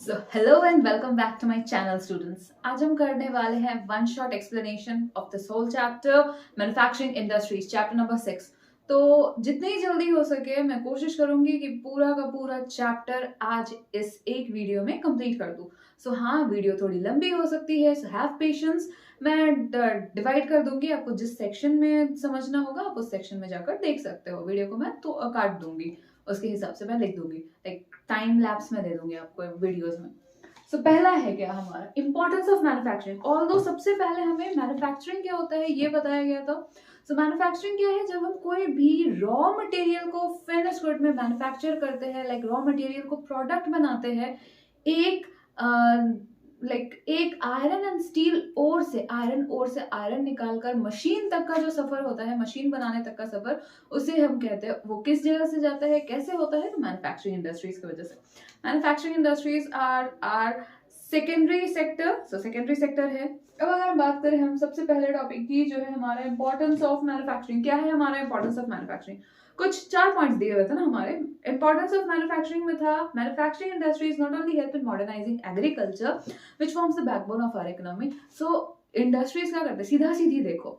So hello and welcome back to my channel students. आज हम करने वाले हैं one shot explanation of the sole chapter manufacturing industries chapter number 6। तो जितनी जल्दी हो सके मैं कोशिश करूंगी कि पूरा का पूरा चैप्टर आज इस एक वीडियो में कंप्लीट कर दूं। सो हाँ, वीडियो थोड़ी लंबी हो सकती है, सो हैव पेशेंस। मैं डिवाइड कर दूंगी, आपको जिस सेक्शन में समझना होगा आप उस सेक्शन में जाकर देख सकते हो। वीडियो को मैं तो काट दूंगी, उसके हिसाब से मैं लिख दूंगी, लाइक टाइम लैप्स में दे दूंगी आपको वीडियोस में। सो पहला है क्या हमारा इंपॉर्टेंस ऑफ मैन्युफैक्चरिंग। ऑल्दो सबसे पहले हमें मैन्युफैक्चरिंग क्या होता है ये बताया गया था। सो मैन्युफैक्चरिंग क्या है, जब हम कोई भी रॉ मटेरियल को फिनिश गुड में मैन्युफैक्चर करते हैं, लाइक रॉ मटेरियल को प्रोडक्ट बनाते हैं। एक एक आयरन एंड स्टील ओर से आयरन निकालकर मशीन तक का जो सफर होता है, मशीन बनाने तक का सफर, उसे हम कहते हैं वो किस जगह से जाता है, कैसे होता है, तो मैन्युफैक्चरिंग इंडस्ट्रीज की वजह से। Manufacturing industries are secondary sector. So secondary sector है। अब अगर बात करें हम सबसे पहले टॉपिक की, जो है हमारा इंपॉर्टेंस ऑफ मैन्युफैक्चरिंग। क्या है हमारा इंपॉर्टेंस ऑफ मैन्युफैक्चरिंग? कुछ 4 पॉइंट्स दिए हुए थे ना हमारे इंपॉर्टेंस ऑफ मैन्युफैक्चरिंग में था। Manufacturing industries not only help in modernising agriculture which forms the backbone of our economy. So industries क्या करते हैं, सीधा सीधी देखो,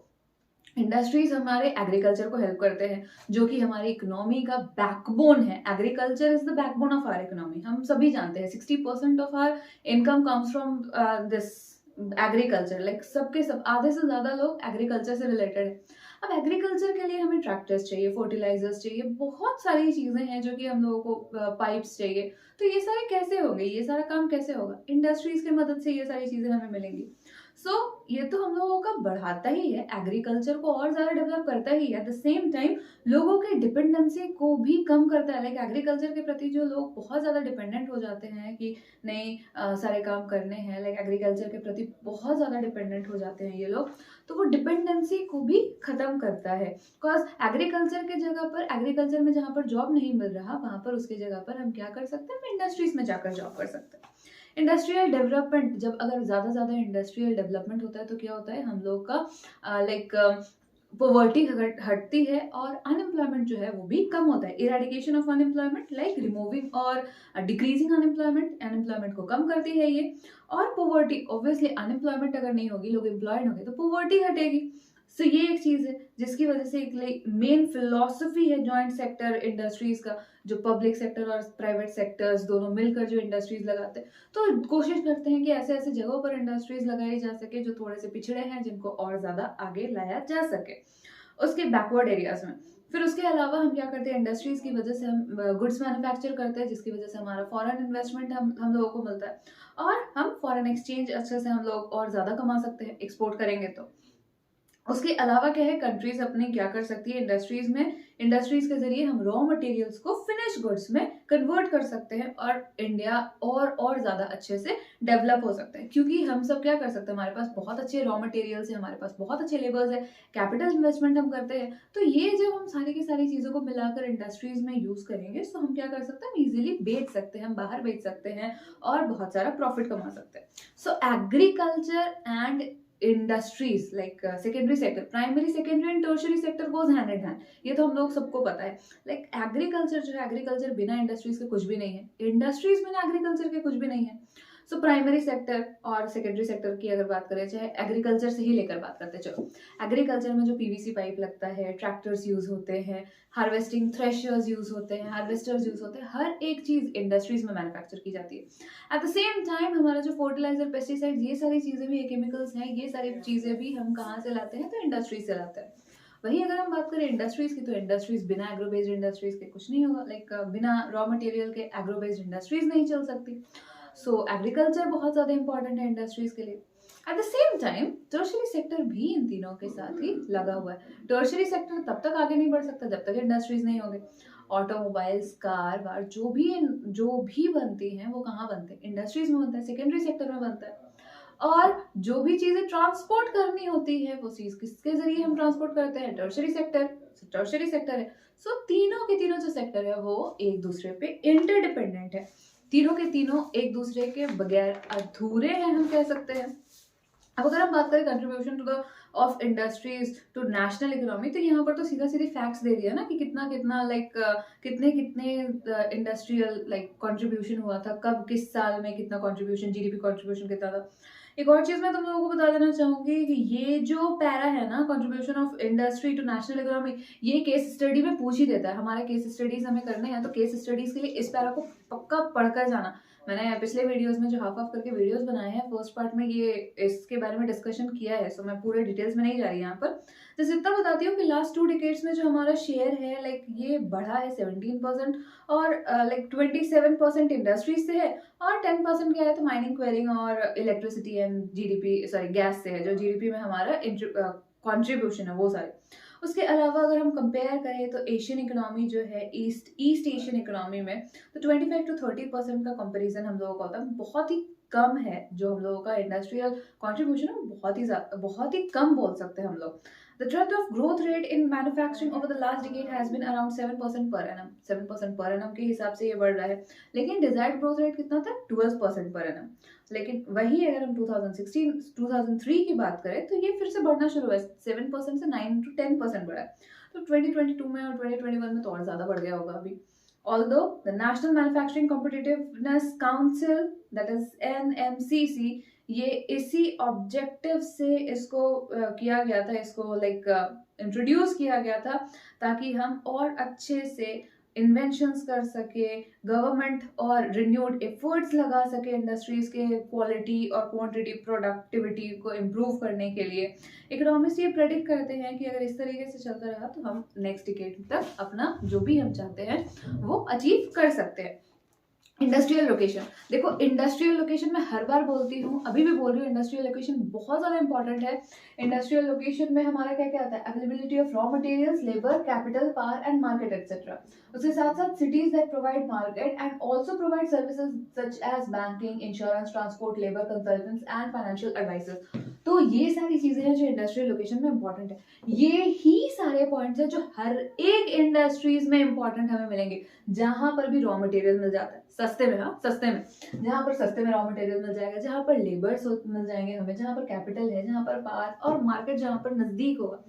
इंडस्ट्रीज हमारे एग्रीकल्चर को हेल्प करते हैं, जो कि हमारी इकोनॉमी का बैकबोन है। Agriculture is the backbone of our economy. हम सभी जानते हैं 60% of our income comes from this agriculture. Like सबके सब आधे से ज्यादा लोग एग्रीकल्चर से रिलेटेड है। अब एग्रीकल्चर के लिए हमें ट्रैक्टर्स चाहिए, फर्टिलाइजर्स चाहिए, बहुत सारी चीजें हैं जो कि हम लोगों को पाइप्स चाहिए। तो ये सारे कैसे होंगे, ये सारा काम कैसे होगा? इंडस्ट्रीज की मदद से ये सारी चीजें हमें मिलेंगी। सो ये तो हम लोगों का बढ़ाता ही है, एग्रीकल्चर को और ज्यादा डेवलप करता ही है। एट द सेम टाइम लोगों के डिपेंडेंसी को भी कम करता है। लाइक एग्रीकल्चर के प्रति जो लोग बहुत ज्यादा डिपेंडेंट हो जाते हैं कि नहीं सारे काम करने हैं, लाइक एग्रीकल्चर के प्रति बहुत ज्यादा डिपेंडेंट हो जाते हैं ये लोग, तो वो डिपेंडेंसी को भी खत्म करता है। बिकॉज एग्रीकल्चर के जगह पर, एग्रीकल्चर में जहाँ पर जॉब नहीं मिल रहा, वहां पर उसकी जगह पर हम क्या कर सकते हैं, इंडस्ट्रीज में जाकर जॉब कर सकते हैं। इंडस्ट्रियल डेवलपमेंट, जब अगर ज्यादा ज्यादा इंडस्ट्रियल डेवलपमेंट होता है तो क्या होता है, हम लोग का लाइक पॉवर्टी हटती है और अनएम्प्लॉयमेंट जो है वो भी कम होता है। Eradication of unemployment, like removing और डिक्रीजिंग अनएम्प्लॉयमेंट, अनएम्प्लॉयमेंट को कम करती है ये। और पॉवर्टी, ऑब्वियसली अनएम्प्लॉयमेंट अगर नहीं होगी, लोग एम्प्लॉयड होंगे तो पॉवर्टी हटेगी। सो ये एक चीज है जिसकी वजह से एक मेन फिलोसफी है जॉइंट सेक्टर इंडस्ट्रीज का, जो पब्लिक सेक्टर और प्राइवेट सेक्टर्स दोनों मिलकर जो इंडस्ट्रीज लगाते हैं। तो कोशिश करते हैं कि ऐसे ऐसे जगहों पर इंडस्ट्रीज लगाई जा सके जो थोड़े से पिछड़े हैं, जिनको और ज्यादा आगे लाया जा सके उसके बैकवर्ड एरियाज में। फिर उसके अलावा हम क्या करते हैं, इंडस्ट्रीज की वजह से हम गुड्स मैन्युफैक्चर करते हैं, जिसकी वजह से हमारा फॉरेन इन्वेस्टमेंट हम लोगों को मिलता है, और हम फॉरेन एक्सचेंज अच्छे से हम लोग और ज्यादा कमा सकते हैं एक्सपोर्ट करेंगे तो। उसके अलावा क्या है, कंट्रीज अपने क्या कर सकती है इंडस्ट्रीज में, इंडस्ट्रीज के जरिए हम रॉ मटेरियल्स को फिनिश गुड्स में कन्वर्ट कर सकते हैं, और इंडिया और ज्यादा अच्छे से डेवलप हो सकता है। क्योंकि हम सब क्या कर सकते हैं, हमारे पास बहुत अच्छे रॉ मटेरियल्स है, हमारे पास बहुत अच्छे लेबर्स है, कैपिटल इन्वेस्टमेंट हम करते हैं। तो ये जब हम सारी की सारी चीजों को मिलाकर इंडस्ट्रीज में यूज करेंगे तो हम क्या कर सकते हैं, हम इजिली बेच सकते हैं, हम बाहर बेच सकते हैं और बहुत सारा प्रॉफिट कमा सकते हैं। सो agriculture and industries, like secondary sector, primary secondary and tertiary sector goes hand in hand, ये तो हम लोग सबको पता है। लाइक एग्रीकल्चर जो है, एग्रीकल्चर बिना इंडस्ट्रीज के कुछ भी नहीं है, इंडस्ट्रीज बिना एग्रीकल्चर के कुछ भी नहीं है। सो प्राइमरी सेक्टर और सेकेंडरी सेक्टर की अगर बात करें, चाहे एग्रीकल्चर से ही लेकर बात करते हैं, चलो एग्रीकल्चर में जो पीवीसी पाइप लगता है, ट्रैक्टर्स यूज होते हैं, हार्वेस्टिंग थ्रेशर्स यूज होते हैं, हार्वेस्टर्स यूज होते हैं, हर एक चीज इंडस्ट्रीज में मैन्युफैक्चर की जाती है। एट द सेम टाइम हमारा जो फर्टिलाइजर, पेस्टिसाइड, ये सारी चीजें भी, ये केमिकल्स हैं, ये सारी चीजें भी हम कहाँ से लाते हैं, तो इंडस्ट्रीज से लाते हैं। वही अगर हम बात करें इंडस्ट्रीज की, तो इंडस्ट्रीज बिना एग्रो बेस्ड इंडस्ट्रीज के कुछ नहीं होगा। लाइक बिना रॉ मटेरियल के एग्रो बेस्ड इंडस्ट्रीज नहीं चल सकती। सो एग्रीकल्चर बहुत ज्यादा इंपॉर्टेंट है इंडस्ट्रीज के लिए। At the same time tertiary sector भी इन तीनों के साथ ही लगा हुआ है। टर्शियरी सेक्टर तब तक आगे नहीं बढ़ सकता जब तक इंडस्ट्रीज नहीं होंगे। ऑटोमोबाइल्स, कार वार जो भी बनती हैं वो कहाँ बनते हैं, इंडस्ट्रीज में बनता है, सेकेंडरी सेक्टर में बनता है। और जो भी चीजें ट्रांसपोर्ट करनी होती है, वो चीज किसके जरिए हम ट्रांसपोर्ट करते हैं, टर्शियरी सेक्टर। टर्शियरी सेक्टर है। सो तीनों के तीनों जो सेक्टर है वो एक दूसरे पे इंटरडिपेंडेंट है, तीनों के तीनों एक दूसरे के बगैर अधूरे हैं हम कह सकते हैं। अब अगर हम बात करें contribution to the of industries to national economy, तो यहाँ पर तो सीधा सीधी फैक्ट्स दे दिया ना कि कितना कितना लाइक कितने कितने इंडस्ट्रियल लाइक कंट्रीब्यूशन हुआ था, कब किस साल में कितना कंट्रीब्यूशन, जीडीपी कंट्रीब्यूशन कितना था। एक और चीज मैं तुम लोगों को बता देना चाहूंगी कि ये जो पैरा है ना, contribution of industry to national economy, ये केस स्टडी में पूछ ही देता है। हमारे केस स्टडीज हमें करने हैं, तो केस स्टडीज के लिए इस पैरा को पक्का पढ़कर जाना। मैंने पिछले वीडियोस में जो हाफ हाफ करके वीडियोस बनाए हैं, फर्स्ट पार्ट में ये इसके बारे में डिस्कशन किया है, सो मैं पूरे डिटेल्स में नहीं जा रही यहाँ पर। जैसे इतना बताती हूँ कि लास्ट 2 डिकेड्स में जो हमारा शेयर है लाइक ये बढ़ा है 17%, और लाइक 27% इंडस्ट्रीज से है, और 10% क्या है तो माइनिंग, क्वेरिंग और electricity and GDP sorry gas से है, जो जीडीपी में हमारा कॉन्ट्रीब्यूशन है वो सारे। उसके अलावा अगर हम कंपेयर करें तो एशियन इकोनॉमी जो है, ईस्ट एशियन इकोनॉमी में, तो 25 to 30% का कंपैरिजन हम लोगों का होता है। बहुत ही कम है जो हम लोगों का इंडस्ट्रियल कंट्रीब्यूशन है, बहुत ही कम बोल सकते हैं हम लोग। The trend of growth rate in manufacturing over the last decade has been around 7% per annum. 7% per annum के हिसाब से ये बढ़ रहा है, लेकिन डिजायर्ड ग्रोथ रेट कितना था? 12% पर annum। लेकिन वही अगर हम 2016 2003 की बात करें तो ये फिर से बढ़ना शुरू हुआ है, 7% से 9 to 10% बढ़ा है। तो 2022 में और 2021 में तो और ज्यादा बढ़ गया होगा अभी। Although the National Manufacturing Competitiveness Council, that is NMCC, ये इसी ऑब्जेक्टिव से इसको किया गया था, इसको लाइक इंट्रोड्यूस किया गया था ताकि हम और अच्छे से इन्वेंशंस कर सके, गवर्नमेंट और रिन्यूड एफर्ट्स लगा सके इंडस्ट्रीज के क्वालिटी और क्वांटिटी प्रोडक्टिविटी को इम्प्रूव करने के लिए। इकोनॉमिस्ट ये प्रेडिक्ट करते हैं कि अगर इस तरीके से चलता रहा तो हम नेक्स्ट डिकेड तक अपना जो भी हम चाहते हैं वो अचीव कर सकते हैं। इंडस्ट्रियल लोकेशन, देखो इंडस्ट्रियल लोकेशन मैं हर बार बोलती हूँ, अभी भी बोल रही हूँ, इंडस्ट्रियल लोकेशन बहुत ज्यादा इंपॉर्टेंट है। इंडस्ट्रियल लोकेशन में हमारा क्या क्या आता है? Availability of raw materials, labour, capital, power and market etcetera. उसके साथ साथ cities that provide market and also provide services such as banking, insurance, transport, labour, consultants and financial advisers. तो ये सारी चीजें हैं जो इंडस्ट्रियल लोकेशन में इंपॉर्टेंट है। ये ही सारे पॉइंट्स हैं जो हर एक इंडस्ट्रीज में इंपॉर्टेंट हमें मिलेंगे, जहां पर भी रॉ मटेरियल मिल जाता है सस्ते में, हाँ सस्ते में, जहां पर सस्ते में रॉ मटेरियल मिल जाएगा, जहां पर लेबर्स मिल जाएंगे हमें, जहां पर कैपिटल है, जहां पर पावर और मार्केट जहां पर नजदीक होगा।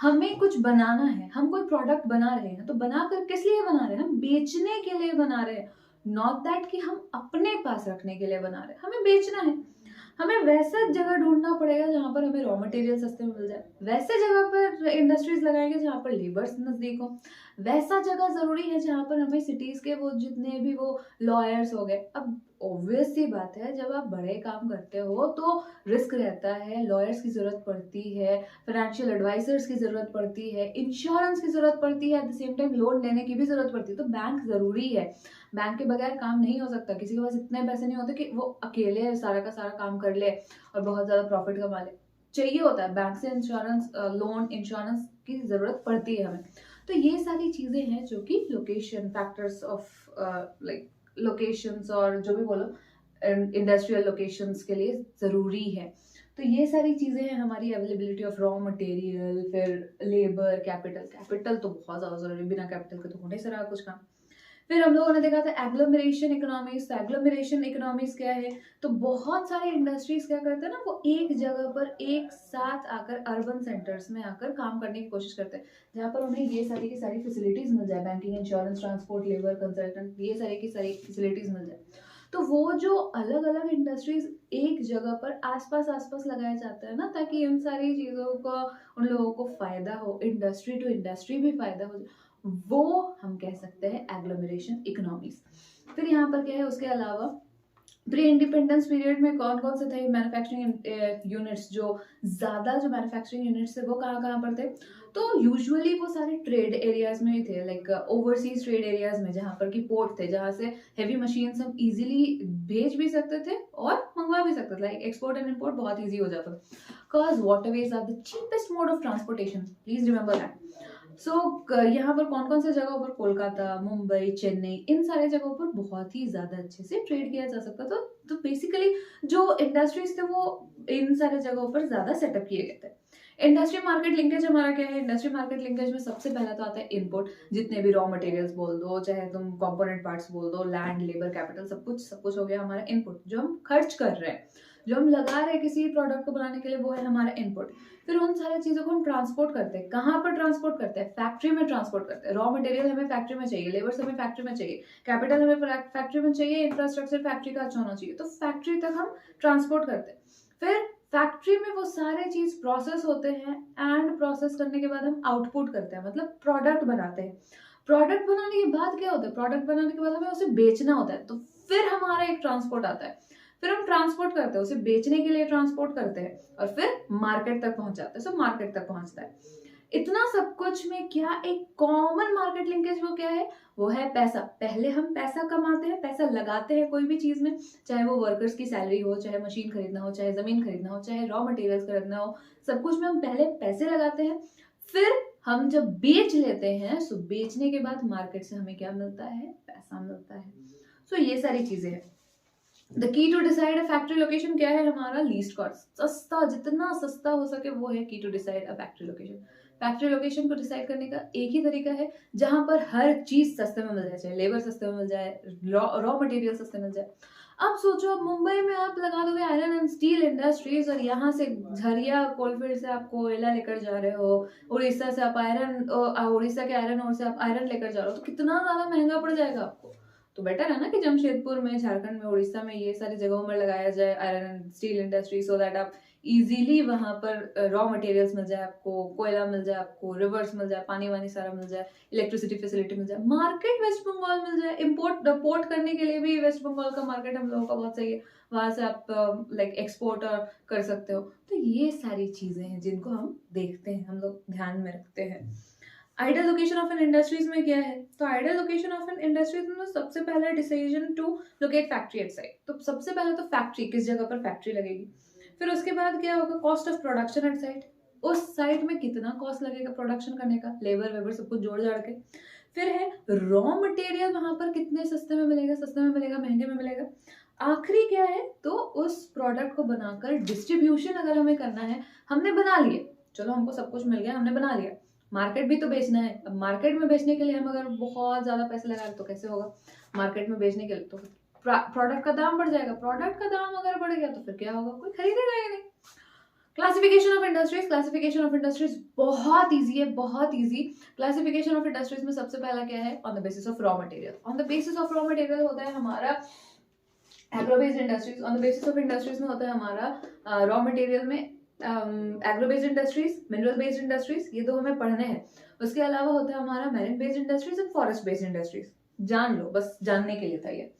हमें कुछ बनाना है, हम कोई प्रोडक्ट बना रहे हैं, तो बनाकर किस लिए बना रहे हैं? हम बेचने के लिए बना रहे हैं, नॉट दैट कि हम अपने पास रखने के लिए बना रहे हैं। हमें बेचना है, हमें वैसा जगह ढूंढना पड़ेगा जहां पर हमें रॉ मटेरियल सस्ते में मिल जाए, वैसे जगह पर इंडस्ट्रीज लगाएंगे जहां पर लेबर्स नजदीक हो, वैसा जगह जरूरी है जहां पर हमें सिटीज के वो जितने भी वो लॉयर्स हो गए। अब ऑब्वियस सी बात है, जब आप बड़े काम करते हो तो रिस्क रहता है, लॉयर्स की जरूरत पड़ती है, फाइनेंशियल एडवाइजर्स की जरूरत पड़ती है, इंश्योरेंस की जरूरत पड़ती है, at the same time loan लेने की भी जरूरत पड़ती है। तो बैंक जरूरी है, बैंक के बगैर काम नहीं हो सकता। किसी के पास इतने पैसे नहीं होते कि वो अकेले सारा का सारा काम कर ले और बहुत ज्यादा प्रॉफिट कमा ले। चाहिए होता है बैंक से इंश्योरेंस, लोन, इंश्योरेंस की जरूरत पड़ती है हमें। तो ये सारी चीजें हैं जो कि location factors of like locations और जो भी बोलो इंडस्ट्रियल लोकेशंस के लिए जरूरी है। तो ये सारी चीजें हैं हमारी, अवेलेबिलिटी ऑफ रॉ मटेरियल, फिर लेबर, कैपिटल तो बहुत ज्यादा जरूरी, बिना कैपिटल के तो होने से रहा कुछ काम। फिर हम लोगों ने देखा था एग्लोमरेशन इकोनॉमीज। एग्लोमरेशन इकोनॉमीज क्या है? तो बहुत सारे इंडस्ट्रीज क्या करते हैं ना, वो एक जगह पर एक साथ आकर अर्बन सेंटर्स में आकर काम करने की कोशिश करते हैं, जहाँ पर उन्हें ये सारी की सारी फैसिलिटीज मिल जाए, banking, insurance, transport, labour, consultant, ये सारी की सारी फैसिलिटीज मिल जाए। तो वो जो अलग अलग इंडस्ट्रीज एक जगह पर आसपास आसपास लगाया जाता है ना, ताकि इन सारी चीजों का उन लोगों को फायदा हो, इंडस्ट्री टू इंडस्ट्री भी फायदा हो, वो हम कह सकते हैं एग्लोमरेशन इकोनॉमीज। फिर यहाँ पर क्या है उसके अलावा, प्री इंडिपेंडेंस पीरियड में कौन कौन से थे मैन्युफैक्चरिंग यूनिट्स? जो ज्यादा जो मैन्युफैक्चरिंग यूनिट्स थे वो कहाँ कहाँ पर थे? तो यूजुअली वो सारे ट्रेड एरियाज में ही थे, लाइक ओवरसीज ट्रेड एरियाज में, जहाँ पर की पोर्ट थे, जहाँ से हेवी मशीन्स हम इजीली भेज भी सकते थे और मंगवा भी सकते थे, लाइक एक्सपोर्ट एंड इम्पोर्ट बहुत ईजी हो जाता, because waterways are the cheapest mode of transportation, please remember that. So यहाँ पर कौन कौन से जगहों पर, कोलकाता, मुंबई, चेन्नई, इन सारे जगहों पर बहुत ही ज्यादा अच्छे से ट्रेड किया जा सकता था। तो बेसिकली जो इंडस्ट्रीज थे वो इन सारे जगहों पर ज्यादा सेटअप किए गए थे। इंडस्ट्री मार्केट लिंकेज हमारा क्या है? इंडस्ट्री मार्केट लिंकेज में सबसे पहला तो आता है इनपुट, जितने भी रॉ मटेरियल्स बोल दो, चाहे तुम कंपोनेंट पार्ट्स बोल दो, लैंड, लेबर, कैपिटल, सब कुछ हो गया हमारा इनपुट, जो हम खर्च कर रहे हैं, जो हम लगा रहे हैं किसी प्रोडक्ट को बनाने के लिए वो है हमारा इनपुट। फिर उन सारी चीजों को हम ट्रांसपोर्ट करते हैं। कहाँ पर ट्रांसपोर्ट करते हैं? फैक्ट्री में ट्रांसपोर्ट करते हैं। रॉ मटेरियल हमें फैक्ट्री में चाहिए, लेबर्स हमें फैक्ट्री में चाहिए, कैपिटल हमें फैक्ट्री में चाहिए, इंफ्रास्ट्रक्चर फैक्ट्री का अच्छा होना चाहिए, तो फैक्ट्री तक हम ट्रांसपोर्ट करते हैं। फिर फैक्ट्री में वो सारे चीज प्रोसेस होते हैं एंड प्रोसेस करने के बाद हम आउटपुट करते हैं, मतलब प्रोडक्ट बनाते हैं। प्रोडक्ट बनाने के बाद क्या होता है? प्रोडक्ट बनाने के बाद हमें उसे बेचना होता है, तो फिर हमारा एक ट्रांसपोर्ट आता है। फिर हम ट्रांसपोर्ट करते हैं, उसे बेचने के लिए ट्रांसपोर्ट करते हैं और फिर मार्केट तक पहुंचाते हैं। सो मार्केट तक पहुंचता है। इतना सब कुछ में क्या एक कॉमन मार्केट लिंकेज वो क्या है? वो है पैसा। पहले हम पैसा कमाते हैं, पैसा लगाते हैं कोई भी चीज में, चाहे वो वर्कर्स की सैलरी हो, चाहे मशीन खरीदना हो, चाहे जमीन खरीदना हो, चाहे रॉ मटेरियल्स खरीदना हो, सब कुछ में हम पहले पैसे लगाते हैं। फिर हम जब बेच लेते हैं, सो बेचने के बाद मार्केट से हमें क्या मिलता है? पैसा मिलता है। सो ये सारी चीजें हैं। The key to decide a factory location क्या है हमारा? Least cost. सस्ता, जितना सस्ता हो सके वो है key to decide a factory location. Factory location को डिसाइड करने का एक ही तरीका है जहां पर हर चीज सस्ते में मिल जाए, चाहे लेबर सस्ते में मिल जाए, रॉ मटेरियल सस्ते मिल जाए। अब सोचो, अब मुंबई में आप लगा दोगे आयरन एंड स्टील इंडस्ट्रीज और यहाँ से झरिया कोलफील्ड से आप कोयला लेकर जा रहे हो, उड़ीसा से आप आयरन, उड़ीसा के आयरन और से आप आयरन लेकर जा रहे हो, तो कितना ज्यादा महंगा पड़ जाएगा आपको। तो बेटर है ना कि जमशेदपुर में, झारखंड में, उड़ीसा में ये सारी जगहों में लगाया जाए iron and steel industry, so that आप इजीली वहां पर रॉ मटेरियल्स मिल जाए आपको, कोयला मिल जाए आपको, रिवर्स मिल जाए, पानी वानी सारा मिल जाए, इलेक्ट्रिसिटी फैसिलिटी मिल जाए, मार्केट वेस्ट बंगाल मिल जाए, पोर्ट करने के लिए भी वेस्ट बंगाल का मार्केट हम लोगों का बहुत सही है, वहां से आप लाइक एक्सपोर्ट कर सकते हो। तो ये सारी चीजें हैं जिनको हम देखते हैं, हम लोग ध्यान में रखते हैं। Ideal location of an industries में क्या है? तो ideal location of an industries में सबसे पहला decision to locate factory at site. तो सबसे पहले तो फैक्ट्री, किस जगह पर फैक्ट्री लगेगी। फिर उसके बाद क्या होगा? Cost of production at site. उस साइट में कितना कॉस्ट लगेगा प्रोडक्शन करने का, लेबर वेबर सब कुछ जोड़ जाड़ के। फिर है रॉ मटेरियल, वहां पर कितने सस्ते में मिलेगा, सस्ते में मिलेगा, महंगे में मिलेगा। आखिरी क्या है? तो उस प्रोडक्ट को बनाकर डिस्ट्रीब्यूशन अगर हमें करना है, हमने बना लिए, चलो हमको सब कुछ मिल गया, हमने बना लिया, मार्केट भी तो बेचना है। अब मार्केट में बेचने के लिए हम अगर बहुत ज्यादा पैसे लगाए तो कैसे होगा? मार्केट में बेचने के लिए तो प्रोडक्ट का दाम बढ़ जाएगा, प्रोडक्ट का दाम अगर बढ़ गया तो फिर क्या होगा? कोई खरीदेगा ही नहीं। Classification of industries. Classification of industries बहुत इजी है, बहुत इजी। क्लासिफिकेशन ऑफ इंडस्ट्रीज में सबसे पहला क्या है? On the basis of raw material. On the basis of raw material होता है हमारा agro based industries. On the basis of industries में होता है हमारा रॉ मटेरियल में agro based industries, mineral based industries, ये दो हमें पढ़ने हैं। उसके अलावा होता है हमारा marine based industries and forest based industries. जान लो, बस जानने के लिए था ये।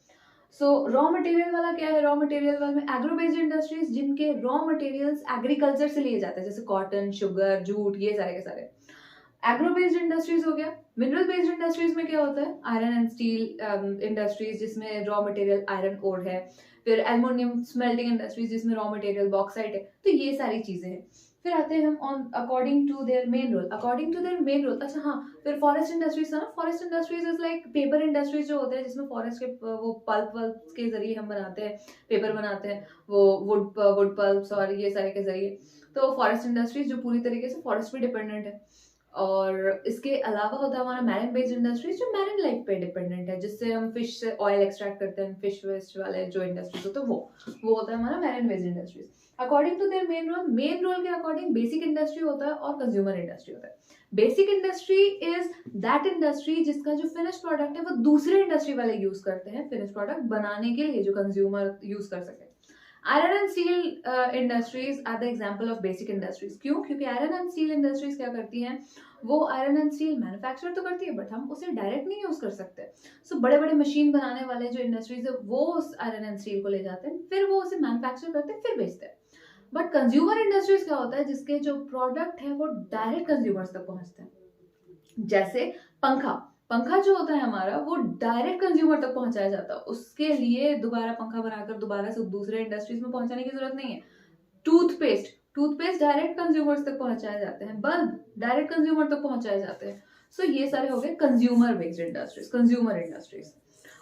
सो रॉ मटेरियल वाला क्या है? रॉ मटेरियल वाले में एग्रो बेस्ड इंडस्ट्रीज, जिनके रॉ मटेरियल्स एग्रीकल्चर से लिए जाते हैं, जैसे कॉटन, शुगर, जूट, ये सारे के सारे एग्रो बेस्ड इंडस्ट्रीज हो गया। मिनरल बेस्ड इंडस्ट्रीज में क्या होता है? आयरन एंड स्टील इंडस्ट्रीज, जिसमें रॉ मटेरियल आयरन ओर है। फिर एल्युमिनियम स्मेल्टिंग इंडस्ट्रीज, जिसमें रॉ मटेरियल बॉक्साइट है। तो ये सारी चीजें हैं। फिर आते हैं हम on according to their main role. According to their main role, अच्छा हाँ, फिर फॉरेस्ट इंडस्ट्रीज था ना। Forest industries is like paper industries जो होते हैं, जिसमें फॉरेस्ट के वो पल्प वल्प के जरिए हम बनाते हैं, पेपर बनाते हैं, वो वुड पल्प्स और ये सारे के जरिए। तो फॉरेस्ट इंडस्ट्रीज जो पूरी तरीके से फॉरेस्ट पे डिपेंडेंट है। और इसके अलावा होता है हमारा मैरिन बेस्ड इंडस्ट्रीज, जो मैरिन लाइफ पे डिपेंडेंट है, जिससे हम फिश से ऑयल एक्सट्रैक्ट करते हैं, फिश वेस्ट वाले जो इंडस्ट्रीज होते हैं वो होता है हमारा marine based industries. According to their main role के अकॉर्डिंग बेसिक इंडस्ट्री होता है और कंज्यूमर इंडस्ट्री होता है। Basic industry is that industry जिसका जो फिनिश प्रोडक्ट है वो दूसरे इंडस्ट्री वाले यूज करते हैं फिनिश प्रोडक्ट बनाने के लिए, जो कंज्यूमर यूज कर सके। Iron and steel industries are the example of basic industries. क्यों? क्योंकि आयरन एंड स्टील इंडस्ट्रीज क्या करती हैं? वो आयरन एंड स्टील मैन्युफैक्चर तो करती है, बट हम उसे डायरेक्ट नहीं यूज कर सकते। सो बड़े बड़े मशीन बनाने वाले जो इंडस्ट्रीज है वो उस आयरन एंड स्टील को ले जाते हैं, फिर वो उसे मैन्युफैक्चर करते हैं, फिर बेचते हैं। बट कंज्यूमर इंडस्ट्रीज क्या होता है? जिसके जो प्रोडक्ट है वो डायरेक्ट कंज्यूमर्स तक पहुंचते हैं। जैसे पंखा, पंखा जो होता है हमारा वो डायरेक्ट कंज्यूमर तक पहुंचाया जाता है, उसके लिए दोबारा पंखा बनाकर दोबारा से दूसरे इंडस्ट्रीज में पहुंचाने की जरूरत नहीं है। टूथपेस्ट, टूथपेस्ट डायरेक्ट कंज्यूमर्स तक पहुंचाए जाते हैं, बल्ब डायरेक्ट कंज्यूमर तक पहुंचाए जाते हैं। सो ये सारे हो गए consumer based industries, consumer industries.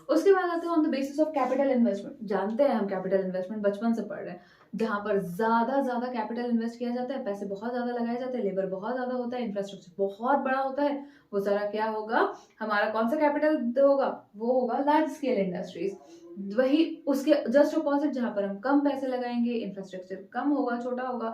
उसके बाद आते हैं on the basis of capital investment. जानते हैं हम कैपिटल इन्वेस्टमेंट, बचपन से पढ़ रहे हैं, जहां पर ज्यादा कैपिटल इन्वेस्ट किया जाता है, पैसे बहुत ज्यादा लगाए जाते हैं, लेबर बहुत ज्यादा होता है, इंफ्रास्ट्रक्चर बहुत बड़ा होता है। वो सारा क्या होगा? हमारा कौन सा कैपिटल होगा? वो होगा लार्ज स्केल इंडस्ट्रीज। वही उसके जस्ट अपोजिट जहाँ पर हम कम पैसे लगाएंगे, इंफ्रास्ट्रक्चर कम होगा, छोटा होगा,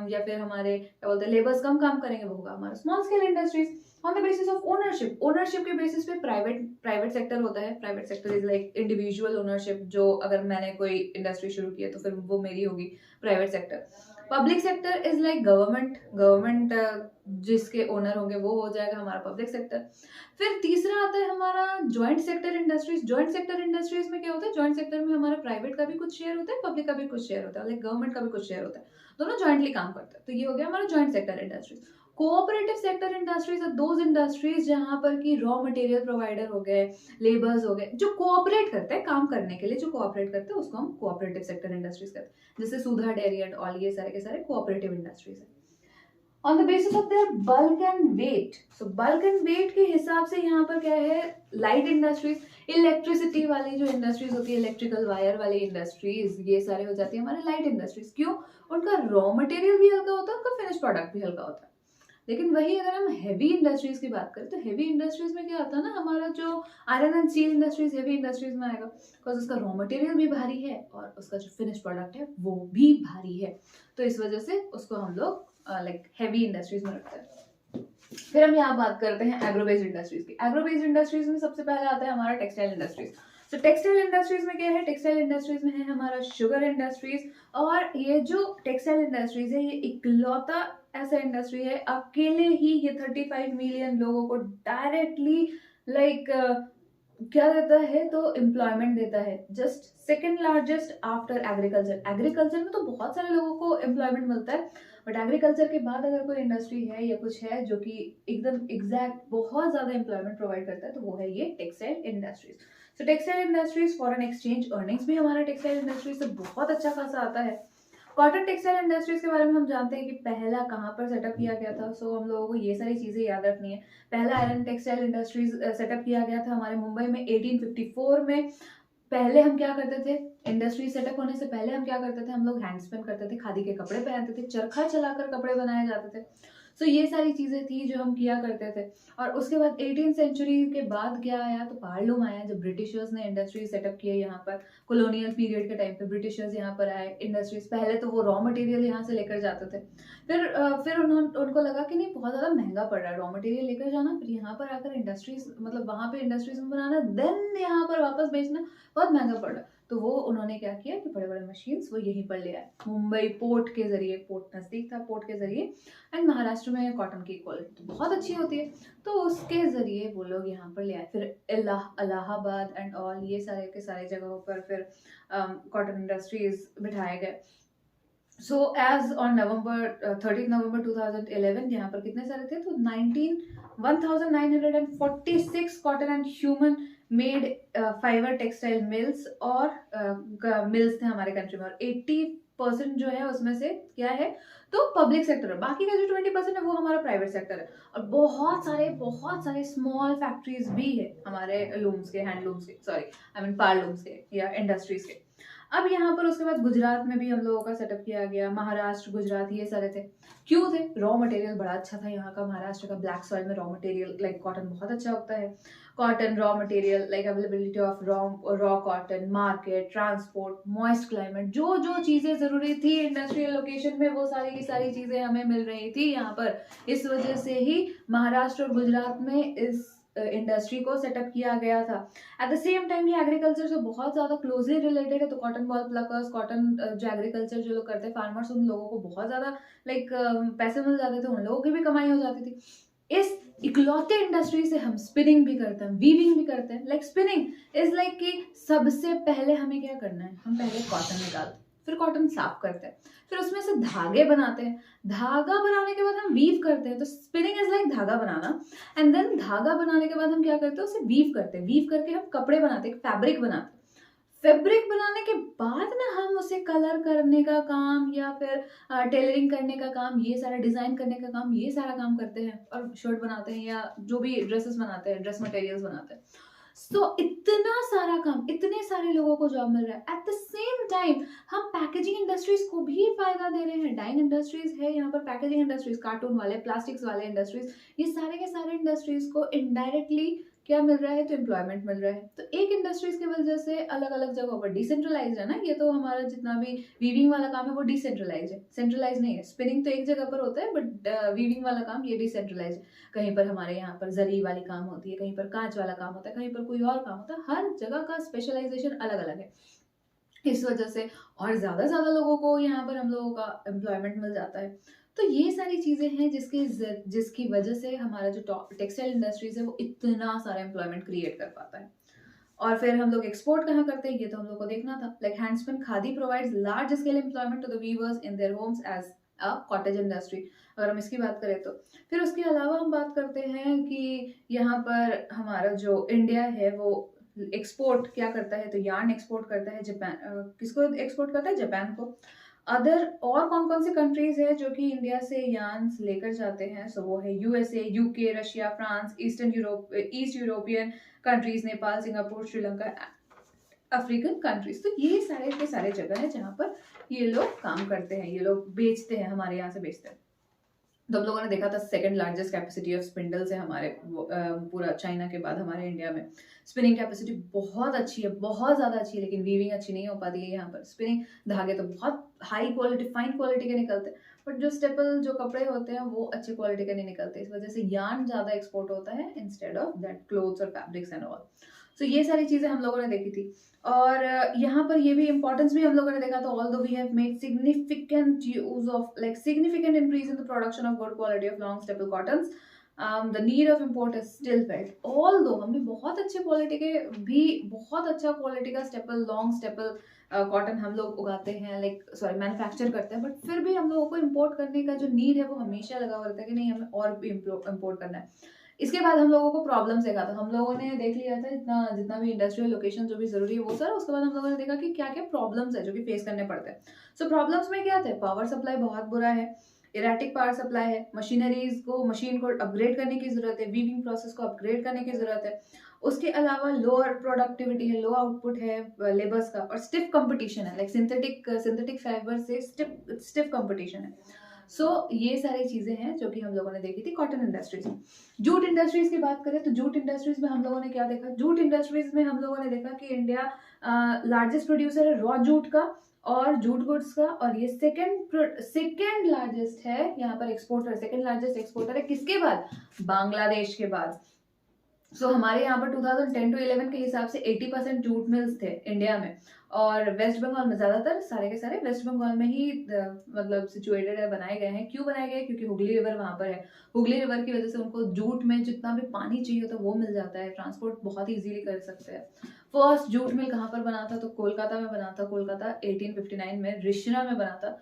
या फिर हमारे क्या बोलते हैं लेबर्स कम काम करेंगे, वो होगा हमारा small scale industries. On the basis of ownership, ownership के बेसिस पे प्राइवेट प्राइवेट सेक्टर होता है। Private sector is like individual ownership, जो अगर मैंने कोई इंडस्ट्री शुरू की है तो फिर वो मेरी होगी private sector. Public sector is like government, government जिसके ओनर होंगे वो हो जाएगा हमारा पब्लिक सेक्टर। फिर तीसरा आता है हमारा joint sector industries. Joint sector industries में क्या होता है, जॉइंट सेक्टर में हमारा प्राइवेट का भी कुछ शेयर होता है, पब्लिक का भी कुछ शेयर होता है, लाइक गवर्नमेंट का भी कुछ शेयर होता है, दोनों जॉइंटली काम करते हैं। तो ये हो गया हमारा joint sector industries. Cooperative sector industries are those industries जहां पर की रॉ मटेरियल प्रोवाइडर हो गए, लेबर्स हो गए, जो कोऑपरेट करते हैं काम करने के लिए, जो कोऑपरेट करते हैं उसको हम कोऑपरेटिव सेक्टर इंडस्ट्रीज कहते हैं। जैसे सुधा डेयरी एंड ऑल, ये सारे के सारे कोऑपरेटिव इंडस्ट्रीज है। On the basis of their bulk and weight, so bulk and weight के हिसाब से यहाँ पर क्या है, लाइट इंडस्ट्रीज, इलेक्ट्रिसिटी वाली जो इंडस्ट्रीज होती है, इलेक्ट्रिकल वायर वाली इंडस्ट्रीज, ये सारे हो जाती है हमारे लाइट इंडस्ट्रीज। क्यों? उनका रॉ मटेरियल भी हल्का होता है, उनका फिनिश प्रोडक्ट भी हल्का होता है। लेकिन वही अगर हम हैवी इंडस्ट्रीज की बात करें तो हैवी इंडस्ट्रीज में क्या होता है ना, हमारा जो iron and steel industries heavy industries में आएगा, बिकॉज उसका रॉ मटेरियल भी भारी है और उसका जो फिनिश प्रोडक्ट है वो भी भारी है। तो इस वजह से उसको हम लोग लाइक हैवी इंडस्ट्रीज में रखते हैं। फिर हम यहाँ बात करते हैं एग्रो बेस्ड इंडस्ट्रीज की। एग्रो बेस्ड इंडस्ट्रीज में सबसे पहले आता है हमारा टेक्सटाइल इंडस्ट्रीज। तो टेक्सटाइल इंडस्ट्रीज में क्या है, टेक्सटाइल इंडस्ट्रीज में है हमारा शुगर इंडस्ट्रीज। और ये जो टेक्सटाइल इंडस्ट्रीज है ये इकलौता ऐसा इंडस्ट्री है, अकेले ही ये 35 मिलियन लोगों को डायरेक्टली लाइक क्या देता है, तो एम्प्लॉयमेंट देता है। Just second largest after agriculture. Agriculture में तो बहुत सारे लोगों को एम्प्लॉयमेंट मिलता है, बट एग्रीकल्चर के बाद अगर कोई इंडस्ट्री है या कुछ है जो कि एकदम एग्जैक्ट बहुत ज्यादा एम्प्लॉयमेंट प्रोवाइड करता है तो वो है ये टेक्सटाइल इंडस्ट्रीज। तो textile industries, foreign exchange earnings भी हमारा टेक्सटाइल इंडस्ट्रीज से बहुत अच्छा खासा आता है। कॉटन टेक्सटाइल इंडस्ट्रीज के बारे में हम जानते हैं कि पहला कहाँ पर सेटअप किया गया था। सो हम लोगों को ये सारी चीजें याद रखनी है। पहला आयरन टेक्सटाइल इंडस्ट्रीज सेटअप किया गया था हमारे मुंबई में 1854 में। पहले हम क्या करते थे, इंडस्ट्री सेटअप होने से पहले हम क्या करते थे, हम लोग हैंड स्पिन करते थे, खादी के कपड़े पहनते थे, चरखा चलाकर कपड़े बनाए जाते थे। सो ये सारी चीजें थी जो हम किया करते थे। और उसके बाद 18th सेंचुरी के बाद क्या आया, तो पार्लूम आया, जब ब्रिटिशर्स ने इंडस्ट्री सेटअप किए यहाँ पर। कॉलोनियल पीरियड के टाइम पे ब्रिटिशर्स यहाँ पर आए, इंडस्ट्रीज पहले तो वो रॉ मटेरियल यहाँ से लेकर जाते थे। फिर उनको लगा कि नहीं बहुत ज्यादा महंगा पड़ रहा है रॉ मटेरियल लेकर जाना, फिर यहाँ पर आकर इंडस्ट्रीज मतलब वहां पे इंडस्ट्रीज में बनाना, देन यहाँ पर वापस बेचना बहुत महंगा पड़ रहा। तो वो उन्होंने क्या किया कि बड़े बड़े मशीन्स वो यहीं पर ले आए, मुंबई पोर्ट के जरिए, पोर्ट नजदीक था, पोर्ट के जरिए। एंड महाराष्ट्र में कॉटन की क्वालिटी तो बहुत अच्छी होती है, तो उसके जरिए वो लोग यहाँ पर ले आए। फिर इलाहाबाद एंड ऑल ये सारे के सारे जगहों पर फिर कॉटन इंडस्ट्रीज बिठाए गए। सो एज ऑन नवंबर 30 नवंबर 2011 यहाँ पर कितने सारे थे, तो 1946 cotton and human made fibre textile mills और मिल्स थे हमारे कंट्री में। और 80% जो है उसमें से क्या है, तो पब्लिक सेक्टर है, बाकी का जो 20% है वो हमारा प्राइवेट सेक्टर है। और बहुत सारे स्मॉल फैक्ट्रीज भी है हमारे लूम्स के, हैंडलूम्स के, सॉरी आई मीन पार्लूम्स के या इंडस्ट्रीज के। अब यहाँ पर उसके बाद गुजरात में भी हम लोगों का सेटअप किया गया, महाराष्ट्र गुजरात ये सारे थे। क्यों थे, रॉ मटेरियल बड़ा अच्छा था यहाँ का, महाराष्ट्र का ब्लैक सॉइल में रॉ मटेरियल लाइक कॉटन बहुत अच्छा होता है। Cotton raw material like availability of raw cotton, market, transport, moist climate, जो जो चीजें जरूरी थी इंडस्ट्रियल लोकेशन में वो सारी की सारी चीजें हमें मिल रही थी यहाँ पर। इस वजह से ही महाराष्ट्र और गुजरात में इस इंडस्ट्री को सेटअप किया गया था। एट द सेम टाइम ये एग्रीकल्चर से बहुत ज्यादा क्लोजली रिलेटेड है, तो कॉटन बॉल प्लकर्स, कॉटन जो एग्रीकल्चर जो लोग करते हैं फार्मर्स, उन लोगों को बहुत ज्यादा लाइक पैसे मिल जाते थे, उन लोगों की भी कमाई हो जाती थी। इस इकलौते इंडस्ट्री से हम स्पिनिंग भी करते हैं, वीविंग भी करते हैं। लाइक स्पिनिंग इज लाइक कि सबसे पहले हमें क्या करना है, हम पहले कॉटन निकालते हैं, फिर कॉटन साफ करते हैं, फिर उसमें से धागे बनाते हैं, धागा बनाने के बाद हम वीव करते हैं। तो स्पिनिंग इज लाइक धागा बनाना, एंड देन धागा बनाने के बाद हम क्या करते हैं, उसे वीव करते हैं, वीव करके हम कपड़े बनाते हैं, फैब्रिक बनाते हैं। फैब्रिक बनाने के बाद ना हम उसे कलर करने का काम या फिर टेलरिंग करने का काम, ये सारा डिजाइन करने का काम, ये सारा काम करते हैं और शर्ट बनाते हैं या जो भी ड्रेसेस बनाते हैं, ड्रेस मटेरियल्स बनाते हैं। सो इतना सारा काम, इतने सारे लोगों को जॉब मिल रहा है। एट द सेम टाइम हम पैकेजिंग इंडस्ट्रीज को भी फायदा दे रहे हैं। डाइन इंडस्ट्रीज है यहाँ पर, पैकेजिंग इंडस्ट्रीज, कार्टून वाले, प्लास्टिक्स वाले इंडस्ट्रीज, ये सारे के सारे इंडस्ट्रीज को इनडायरेक्टली क्या मिल रहा है, तो एम्प्लॉयमेंट मिल रहा है। तो एक इंडस्ट्रीज की वजह से अलग अलग जगहों पर डिसेंट्रलाइज है ना, ये तो हमारा जितना भी वीविंग वाला काम है वो डिसेंट्रलाइज है, सेंट्रलाइज नहीं है। स्पिनिंग तो एक जगह पर होता है, बट वीविंग वाला काम ये डिसेंट्रलाइज है। कहीं पर हमारे यहाँ पर जरी वाली काम होती है, कहीं पर कांच वाला काम होता है, कहीं पर कोई और काम होता है, हर जगह का स्पेशलाइजेशन अलग अलग है। इस वजह से और ज्यादा लोगों को यहाँ पर हम लोगों का एम्प्लॉयमेंट मिल जाता है। तो ये सारी चीजें हैं जिसकी वजह से हमारा जो टेक्सटाइल इंडस्ट्रीज है वो इतना सारा एम्प्लॉयमेंट क्रिएट कर पाता है। और फिर हम लोग एक्सपोर्ट कहाँ करते हैं, ये तो हम लोग को देखना था। Like handspun khadi provides large scale employment to the weavers in their homes as a cottage industry, अगर हम इसकी बात करें तो। फिर उसके अलावा हम बात करते हैं कि यहाँ पर हमारा जो इंडिया है वो एक्सपोर्ट क्या करता है, तो यार्न एक्सपोर्ट करता है जापान, किसको एक्सपोर्ट करता है, जापान को। अदर और कौन कौन सी कंट्रीज है जो कि इंडिया से यार्न्स लेकर जाते हैं, सो वो है USA, UK, Russia, France, east European countries, Nepal, Singapore, Sri Lanka, African countries. तो ये सारे के सारे जगह है जहाँ पर ये लोग काम करते हैं, ये लोग बेचते हैं, हमारे यहाँ से बेचते हैं। तो हम लोगों ने देखा था second largest capacity of spindles है हमारे पूरा चाइना के बाद हमारे इंडिया में। स्पिनिंग कैपेसिटी बहुत अच्छी है, बहुत ज्यादा अच्छी है, लेकिन वीविंग अच्छी नहीं हो पाती है यहाँ पर। स्पिनिंग धागे तो बहुत हाई क्वालिटी, फाइन क्वालिटी के निकलते हैं, बट जो स्टेपल जो कपड़े होते हैं वो अच्छी क्वालिटी के नहीं निकलते। इस वजह से यार्न ज्यादा एक्सपोर्ट होता है इंस्टेड ऑफ दैट क्लोथ्स और फैब्रिक्स एंड ऑल। सो ये सारी चीजें हम लोगों ने देखी थी। और यहाँ पर ये भी इंपॉर्टेंस भी हम लोगों ने देखा था, although we have made significant use of like significant increase in the production of good quality of long staple cottons, the need of import is still felt. Although हमने बहुत अच्छे क्वालिटी के भी, बहुत अच्छा क्वालिटी का स्टेपल, लॉन्ग स्टेपल कॉटन हम लोग उगाते हैं, लाइक सॉरी मैन्युफैक्चर करते हैं, बट फिर भी हम लोगों को इम्पोर्ट करने का जो नीड है वो हमेशा लगा हुआ रहता है कि नहीं हमें और भी इम्पोर्ट करना है। इसके बाद हम लोगों को प्रॉब्लम्स देखा था, हम लोगों ने देख लिया था जितना भी इंडस्ट्रियल लोकेशन जो भी जरूरी है वो सर। उसके बाद हम लोगों ने देखा कि क्या क्या प्रॉब्लम्स है जो कि फेस करने पड़ते हैं। सो प्रॉब्लम्स में क्या थे, पावर सप्लाई बहुत बुरा है, इरेटिक पावर सप्लाई है, मशीन को अपग्रेड करने की जरूरत है, वीविंग प्रोसेस को अपग्रेड करने की जरूरत है। उसके अलावा लोअर प्रोडक्टिविटी है, लो आउटपुट है लेबर्स का, और स्टिफ कंपटीशन है, लाइक सिंथेटिक फाइबर से स्टिफ कंपटीशन है। सो ये सारी चीजें हैं जो कि हम लोगों ने देखी थी कॉटन इंडस्ट्रीज में। जूट इंडस्ट्रीज की बात करें तो जूट इंडस्ट्रीज में हम लोगों ने क्या देखा, जूट इंडस्ट्रीज में हम लोगों ने देखा कि इंडिया लार्जेस्ट प्रोड्यूसर है रॉ जूट का और जूट गुड्स का, और ये सेकेंड लार्जेस्ट है यहाँ पर एक्सपोर्टर, सेकेंड लार्जेस्ट एक्सपोर्टर है किसके बाद, बांग्लादेश के बाद। सो हमारे यहाँ पर 2010 to 11 के हिसाब से 80% जूट मिल्स थे इंडिया में, और वेस्ट बंगाल में ज्यादातर सारे के सारे वेस्ट बंगाल में ही मतलब सिचुएटेड है, बनाए गए हैं। क्यों बनाए गए, क्योंकि हुगली रिवर वहां पर है। हुगली रिवर की वजह से उनको जूट में जितना भी पानी चाहिए होता है वो मिल जाता है, ट्रांसपोर्ट बहुत इजीली कर सकते हैं। फर्स्ट जूट मिल कहाँ पर बना था, तो कोलकाता में बना था, कोलकाता 1859 में रिश्ना में बना था।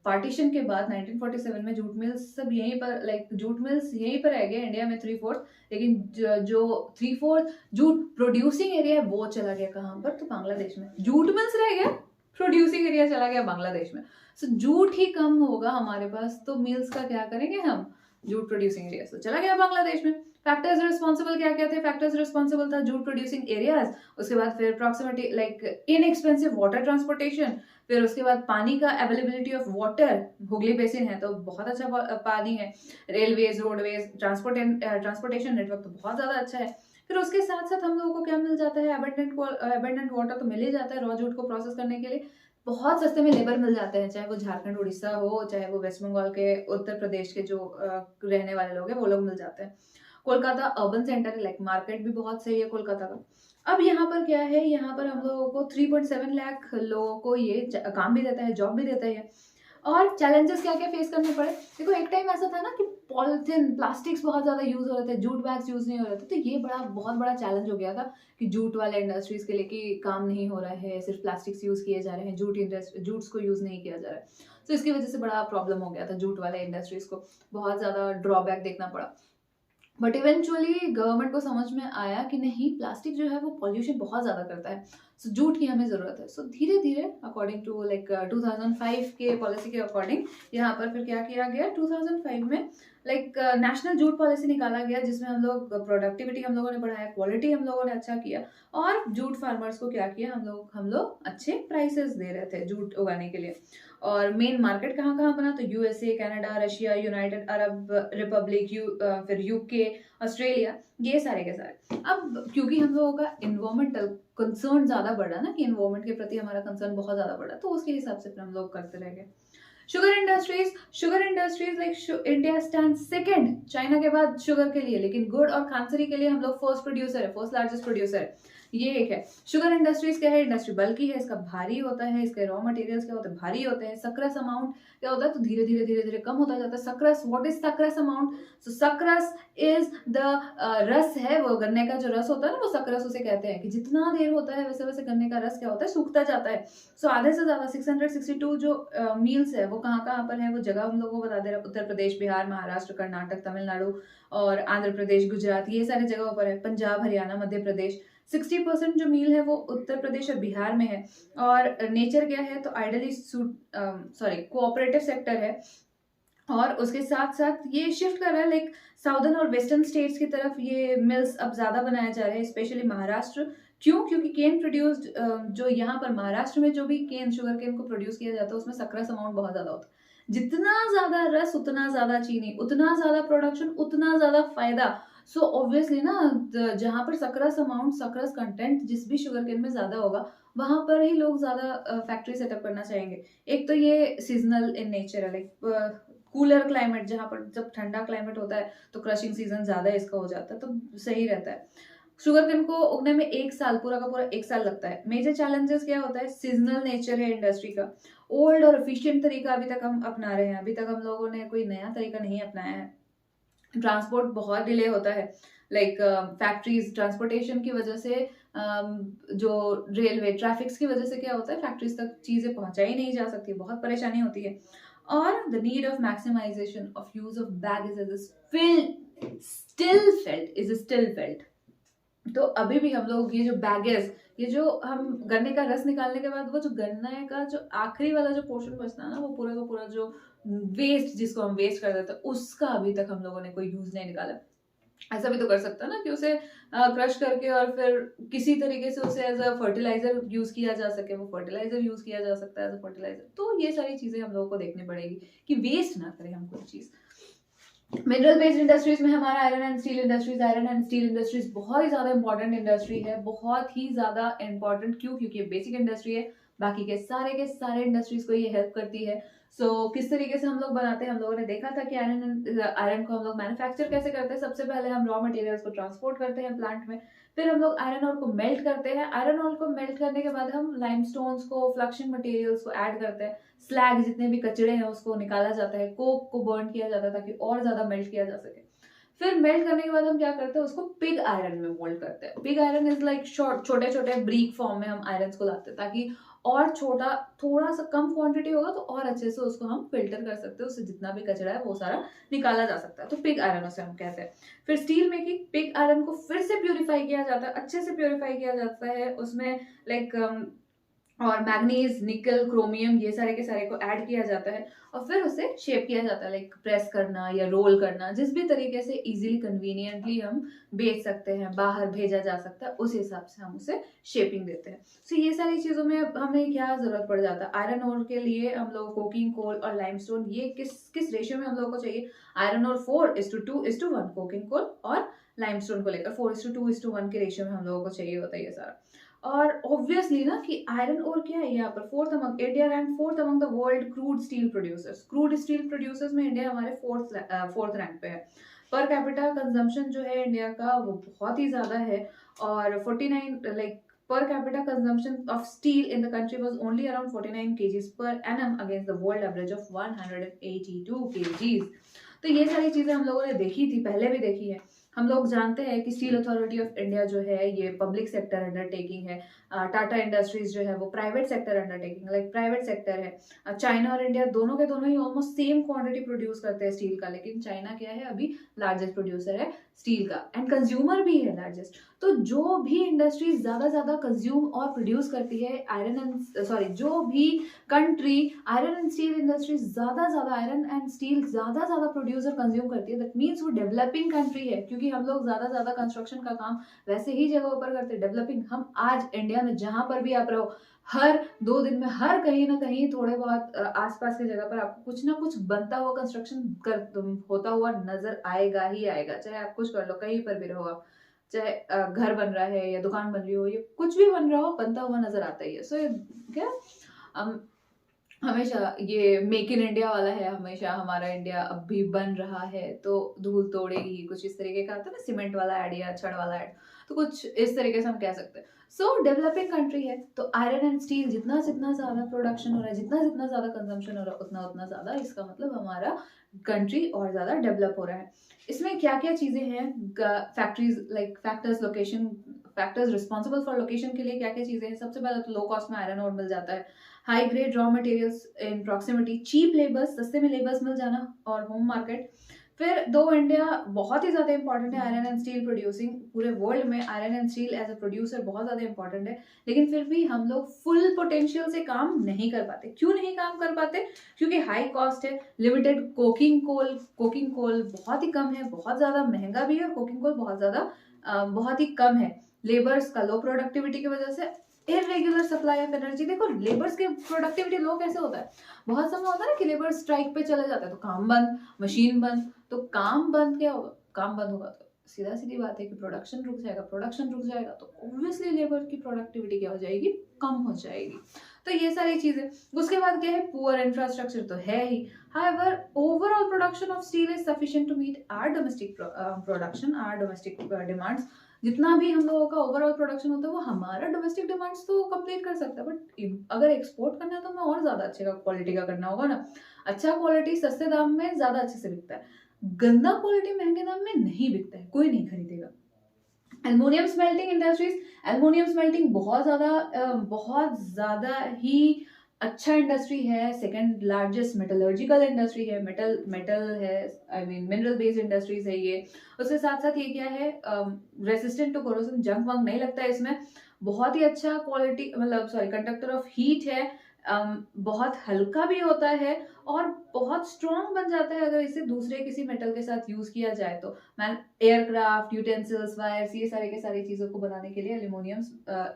पार्टीशन के बाद 1947 में जूट मिल्स सब यहीं पर, लाइक जूट मिल्स यहीं पर रह गए इंडिया में 3/4, लेकिन जो 3/4 जूट प्रोड्यूसिंग एरिया है वो चला गया कहाँ पर, तो बांग्लादेश में। जूट मिल्स रह गया, प्रोड्यूसिंग एरिया चला गया बांग्लादेश में। सो जूट ही कम होगा हमारे पास, तो मिल्स का क्या करेंगे हम, जूट प्रोड्यूसिंग एरिया तो चला गया बांग्लादेश में। फैक्टर्स रिस्पॉन्सिबल क्या क्या थे, फैक्टर्स रिस्पॉन्सिबल था जूट प्रोड्यूसिंग एरियाज, उसके बाद फिर proximity like inexpensive water transportation, फिर उसके बाद पानी का availability of water, Hooghly basin है तो बहुत अच्छा पानी है, रेलवेज, रोडवेज, ट्रांसपोर्टेशन नेटवर्क तो बहुत ज्यादा अच्छा है। फिर उसके साथ साथ हम लोगों को क्या मिल जाता है, अबंडेंट वाटर तो मिल ही जाता है, रॉ जूट को प्रोसेस करने के लिए बहुत सस्ते में लेबर मिल जाते हैं, चाहे वो झारखंड उड़ीसा हो, चाहे वो वेस्ट बंगाल के, उत्तर प्रदेश के जो रहने वाले लोग हैं वो लोग मिल जाते हैं। कोलकाता अर्बन सेंटर है, लाइक मार्केट भी बहुत सही है कोलकाता का। अब यहाँ पर क्या है, यहाँ पर हम लोगों को 3.7 लाख लोगों को ये काम भी देता है, जॉब भी देता है। और चैलेंजेस क्या क्या फेस करने पड़े, देखो एक टाइम ऐसा था ना कि पॉलिथीन, प्लास्टिक्स बहुत ज्यादा यूज हो रहे थे, जूट बैग्स यूज नहीं हो रहे थे, तो ये बहुत बड़ा चैलेंज हो गया था कि जूट वाले इंडस्ट्रीज के लिए कि काम नहीं हो रहा है, सिर्फ प्लास्टिक्स यूज किए जा रहे हैं, जूट्स को यूज नहीं किया जा रहा है। तो इसकी वजह से बड़ा प्रॉब्लम हो गया था जूट वाले इंडस्ट्रीज को, बहुत ज्यादा ड्रॉबैक देखना पड़ा। बट इवेंचुअली गवर्नमेंट को समझ में आया कि नहीं, प्लास्टिक जो है वो पॉल्यूशन बहुत ज़्यादा करता है, सो जूट की हमें ज़रूरत है। सो धीरे धीरे अकॉर्डिंग टू लाइक 2005 के पॉलिसी के अकॉर्डिंग यहाँ पर फिर क्या किया गया, 2005 में लाइक नेशनल जूट पॉलिसी निकाला गया, जिसमें हम लोग प्रोडक्टिविटी हम लोगों ने बढ़ाया, क्वालिटी हम लोगों ने अच्छा किया, और जूट फार्मर्स को क्या किया, हम लोग अच्छे प्राइसेस दे रहे थे जूट उगाने के लिए। और मेन मार्केट कहाँ कहाँ बना, तो USA, Canada, Russia, United Arab Republic, फिर यूके, ऑस्ट्रेलिया, ये सारे के सारे। अब क्योंकि हम लोगों का इन्वायरमेंटल कंसर्न ज्यादा बढ़ा ना, कि इन्वायरमेंट के प्रति हमारा कंसर्न बहुत ज्यादा बढ़ा, तो उसके हिसाब से फिर हम लोग करते रह गए। Sugar industries like India stand second China के बाद शुगर के लिए, लेकिन गुड़ और खांसरी के लिए हम लोग फर्स्ट प्रोड्यूसर है, फर्स्ट लार्जेस्ट प्रोड्यूसर है। ये एक है। शुगर इंडस्ट्रीज क्या है? इंडस्ट्री बल्कि है, इसका भारी होता है, इसके रॉ मटेरियल्स क्या होते हैं? भारी होते हैं। सक्रास अमाउंट क्या होता है? तो धीरे धीरे धीरे धीरे कम होता जाता है। Sucrose, what is sucrose amount? So sucrose is the रस है, वो गन्ने का जो रस होता है ना, वो सक्रास उसे कहते हैं। कि जितना देर होता है वैसे वैसे गन्ने का रस क्या होता है? सूखता जाता है। सो आधे से ज्यादा 662 जो मील्स है वो कहाँ कहाँ पर है? वो जगह हम लोगों को बता दे रहा है। उत्तर प्रदेश, बिहार, महाराष्ट्र, कर्नाटक, तमिलनाडु और आंध्र प्रदेश, गुजरात, ये सारे जगहों पर है। पंजाब, हरियाणा, मध्य प्रदेश। 60% जो मील है वो उत्तर प्रदेश और बिहार में है। और नेचर क्या है? तो आइडली कोऑपरेटिव सेक्टर है। और उसके साथ साथ ये शिफ्ट कर रहा है लाइक साउदर्न और वेस्टर्न स्टेट्स की तरफ, ये मिल्स अब ज्यादा बनाए जा रहे हैं, स्पेशली महाराष्ट्र। क्यों? क्योंकि केन प्रोड्यूस्ड, जो यहाँ पर महाराष्ट्र में जो भी केन, शुगर केन को प्रोड्यूस किया जाता है, उसमें सक्रास अमाउंट बहुत ज्यादा होता है। जितना ज्यादा रस उतना ज्यादा चीनी, उतना ज्यादा प्रोडक्शन उतना ज्यादा फायदा। सो ऑब्वियसली ना, जहाँ पर सक्रास अमाउंट, सक्रास कंटेंट जिस भी शुगर केन में ज्यादा होगा, वहां पर ही लोग ज्यादा फैक्ट्री सेटअप करना चाहेंगे। एक तो ये सीजनल इन नेचर है, लाइक कूलर क्लाइमेट, जहाँ पर जब ठंडा क्लाइमेट होता है तो क्रशिंग सीजन ज्यादा इसका हो जाता है, तो सही रहता है। शुगर केन को उगने में 1 साल, पूरा का पूरा 1 साल लगता है। मेजर चैलेंजेस क्या होता है? सीजनल नेचर है इंडस्ट्री का। ओल्ड और एफिशिएंट तरीका अभी तक हम अपना रहे हैं, अभी तक हम लोगों ने कोई नया तरीका नहीं अपनाया है। ट्रांसपोर्ट बहुत डिले होता है, लाइक फैक्ट्रीज, ट्रांसपोर्टेशन की वजह से, जो रेलवे ट्रैफिक्स की वजह से क्या होता है, फैक्ट्रीज तक चीजें पहुंचाई नहीं जा सकती, बहुत परेशानी होती है। और the need of maximisation of use of baggage is still felt. तो अभी भी हम लोग ये जो बैगेज, ये जो हम गन्ने का रस निकालने के बाद वो जो गन्ने का जो आखिरी वाला जो पोर्शन बचता है ना, वो पूरा का पूरा जो वेस्ट, जिसको हम वेस्ट कर देते हैं, उसका अभी तक हम लोगों ने कोई यूज नहीं निकाला। ऐसा भी तो कर सकता है ना कि उसे क्रश करके और फिर किसी तरीके से उसे एज अ फर्टिलाइजर यूज किया जा सके, वो फर्टिलाइजर यूज किया जा सकता है एज अ फर्टिलाइजर। तो ये सारी चीजें हम लोगों को देखनी पड़ेगी कि वेस्ट ना करें हम कोई चीज। मिनरल बेस्ड इंडस्ट्रीज में हमारा iron and steel industries, iron and steel industries बहुत ही ज्यादा इंपॉर्टेंट इंडस्ट्री है, बहुत ही ज्यादा इंपॉर्टेंट। क्यों? क्योंकि ये बेसिक इंडस्ट्री है, बाकी के सारे इंडस्ट्रीज को ये हेल्प करती है। किस तरीके से हम लोग बनाते हैं, हम लोगों ने देखा था कि आयरन को हम लोग मैन्युफैक्चर कैसे करते हैं। सबसे पहले हम रॉ मटेरियल्स को ट्रांसपोर्ट करते हैं प्लांट में, फिर हम लोग आयरन ऑर को मेल्ट करते हैं। आयरन ऑर को मेल्ट करने के बाद हम लाइमस्टोन्स को, फ्लक्शिंग मटेरियल्स को ऐड करते हैं। स्लैग, जितने भी कचड़े हैं उसको निकाला जाता है, कोक को बर्न किया जाता है ताकि और ज्यादा मेल्ट किया जा सके। फिर मेल्ट करने के बाद हम क्या करते हैं, उसको पिग आयरन में मोल्ड करते हैं। पिग आयरन इज लाइक छोटे छोटे ब्रीक फॉर्म में हम आयरन को लाते हैं, ताकि और छोटा, थोड़ा सा कम क्वांटिटी होगा तो और अच्छे से उसको हम फिल्टर कर सकते हैं, उससे जितना भी कचरा है वो सारा निकाला जा सकता है। तो पिग आयरन उसे हम कहते हैं। फिर स्टील मेकिंग, पिग आयरन को फिर से प्यूरिफाई किया जाता है, अच्छे से प्यूरिफाई किया जाता है, उसमें लाइक और मैग्नीज, निकल, क्रोमियम, ये सारे के सारे को ऐड किया जाता है और फिर उसे शेप किया जाता है, लाइक प्रेस करना या रोल करना, जिस भी तरीके से इजीली कन्वीनियंटली हम बेच सकते हैं, बाहर भेजा जा सकता है, उस हिसाब से हम उसे शेपिंग देते हैं। सो ये सारी चीजों में हमें क्या जरूरत पड़ जाता है? आयरन ओर के लिए हम लोग कोकिंग कोल और लाइमस्टोन, ये किस रेशियो में हम लोग को चाहिए? आयरन ओर 4:2:1, कोकिंग कोल और लाइमस्टोन को लेकर 4:2:1 के रेशियो में हम लोगों को चाहिए होता है ये सारा। और ऑब्वियसली ना कि आयरन ओर क्या है यहाँ पर, India rank fourth among the world crude steel producers. Crude steel producers में इंडिया हमारे फोर्थ रैंक पे है। पर कैपिटा कंजम्पशन जो है इंडिया का वो बहुत ही ज्यादा है, और 49 like per capita consumption of steel in the country was only around 49 kgs per annum against the world average of 182 kgs। तो ये सारी चीजें हम लोगों ने देखी थी, पहले भी देखी है। हम लोग जानते हैं कि स्टील अथॉरिटी ऑफ इंडिया जो है ये पब्लिक सेक्टर अंडरटेकिंग है। टाटा इंडस्ट्रीज जो है वो private sector undertaking, like private sector है। चाइना और इंडिया दोनों के दोनों ही ऑलमोस्ट सेम क्वांटिटी प्रोड्यूस करते हैं स्टील का, लेकिन चाइना क्या है, अभी लार्जेस्ट प्रोड्यूसर है स्टील का, एंड कंज्यूमर भी है लार्जेस्ट। तो जो भी इंडस्ट्री ज्यादा कंज्यूम और प्रोड्यूस करती है जो भी country iron and steel industry ज्यादा आयरन एंड स्टील ज्यादा प्रोड्यूस और कंज्यूम करती है, दैट मीन्स वो डेवलपिंग कंट्री है, क्योंकि हम लोग ज्यादा कंस्ट्रक्शन का काम वैसे ही जगहों पर करते हैं। डेवलपिंग, हम आज इंडिया में जहां पर भी आप रहो, हर 2 दिन में हर कहीं ना कहीं थोड़े बहुत आसपास की जगह पर आपको कुछ ना कुछ बनता हुआ कंस्ट्रक्शन होता हुआ नजर आएगा ही आएगा। चाहे आप कुछ कर लो, कहीं पर भी रहो आप, चाहे घर बन रहा है या दुकान बन रही हो या कुछ भी बन रहा हो, बनता हुआ नजर आता ही है। सो क्या हमेशा ये मेक इन इंडिया वाला है, हमेशा हमारा इंडिया अब भी बन रहा है तो धूल तोड़ेगी, कुछ इस तरीके का आता है ना, सीमेंट वाला ऐड या छड़ वाला ऐड, तो कुछ इस तरीके से हम कह सकते हैं। सो डेवलपिंग कंट्री है तो आयरन एंड स्टील जितना ज्यादा प्रोडक्शन हो रहा है, जितना ज्यादा कंजम्पशन हो रहा है, उतना ज्यादा इसका मतलब हमारा कंट्री और ज्यादा डेवलप हो रहा है। इसमें क्या क्या चीजें हैं, factories like factors, location, factors responsible for location के लिए क्या क्या चीजें हैं। सबसे पहले तो लो कॉस्ट में आयरन और मिल जाता है, high grade raw materials in proximity, cheap labours, सस्ते में लेबर्स मिल जाना, और होम मार्केट। फिर दो इंडिया बहुत ही ज्यादा इंपॉर्टेंट है आयरन एंड स्टील प्रोड्यूसिंग, पूरे वर्ल्ड में iron and steel as a producer बहुत ज्यादा इंपॉर्टेंट है, लेकिन फिर भी हम लोग फुल पोटेंशियल से काम नहीं कर पाते। क्यों नहीं काम कर पाते? क्योंकि हाई कॉस्ट है, लिमिटेड कोकिंग कोल बहुत ही कम है, बहुत ज्यादा महंगा भी है, और कोकिंग कोल बहुत ही कम है, लेबर्स का लो प्रोडक्टिविटी की वजह से, इरेगुलर सप्लाई ऑफ एनर्जी। देखो लेबर्स के प्रोडक्टिविटी लो कैसे होता है, बहुत समय होता है ना कि लेबर स्ट्राइक पे चले जाता है तो काम बंद, मशीन बंद, तो काम बंद क्या होगा, काम बंद होगा तो सीधी बात है कि प्रोडक्शन रुक जाएगा तो ऑब्वियसली लेबर की प्रोडक्टिविटी क्या हो जाएगी, कम हो जाएगी। तो ये सारी चीजें। उसके बाद क्या है, पुअर इंफ्रास्ट्रक्चर तो है ही। However, overall production of steel is sufficient to meet our domestic production, our domestic demands। जितना भी हम लोगों का ओवरऑल प्रोडक्शन होता है वो हमारा डोमेस्टिक डिमांड्स तो कंप्लीट कर सकता है, बट अगर एक्सपोर्ट करना है तो हमें और ज्यादा अच्छे का क्वालिटी का करना होगा ना। अच्छा क्वालिटी सस्ते दाम में ज्यादा अच्छे से बिकता है, गंदा क्वालिटी महंगे दाम में नहीं बिकता है, कोई नहीं खरीदेगा। Aluminium smelting industries, aluminium smelting बहुत ज्यादा ही अच्छा इंडस्ट्री है, सेकंड लार्जेस्ट मेटलर्जिकल इंडस्ट्री है, मेटल है, I mean mineral based industries है ये। उसके साथ साथ ये क्या है, रेसिस्टेंट टू कोरोजन, जंग वंग नहीं लगता है इसमें, बहुत ही अच्छा क्वालिटी, मतलब सॉरी कंडक्टर ऑफ हीट है, बहुत हल्का भी होता है और बहुत स्ट्रॉन्ग बन जाता है अगर इसे दूसरे किसी मेटल के साथ यूज किया जाए तो। एयरक्राफ्ट, यूटेंसिल्स, वायर्स, ये सारी चीजों को बनाने के लिए एल्युमिनियम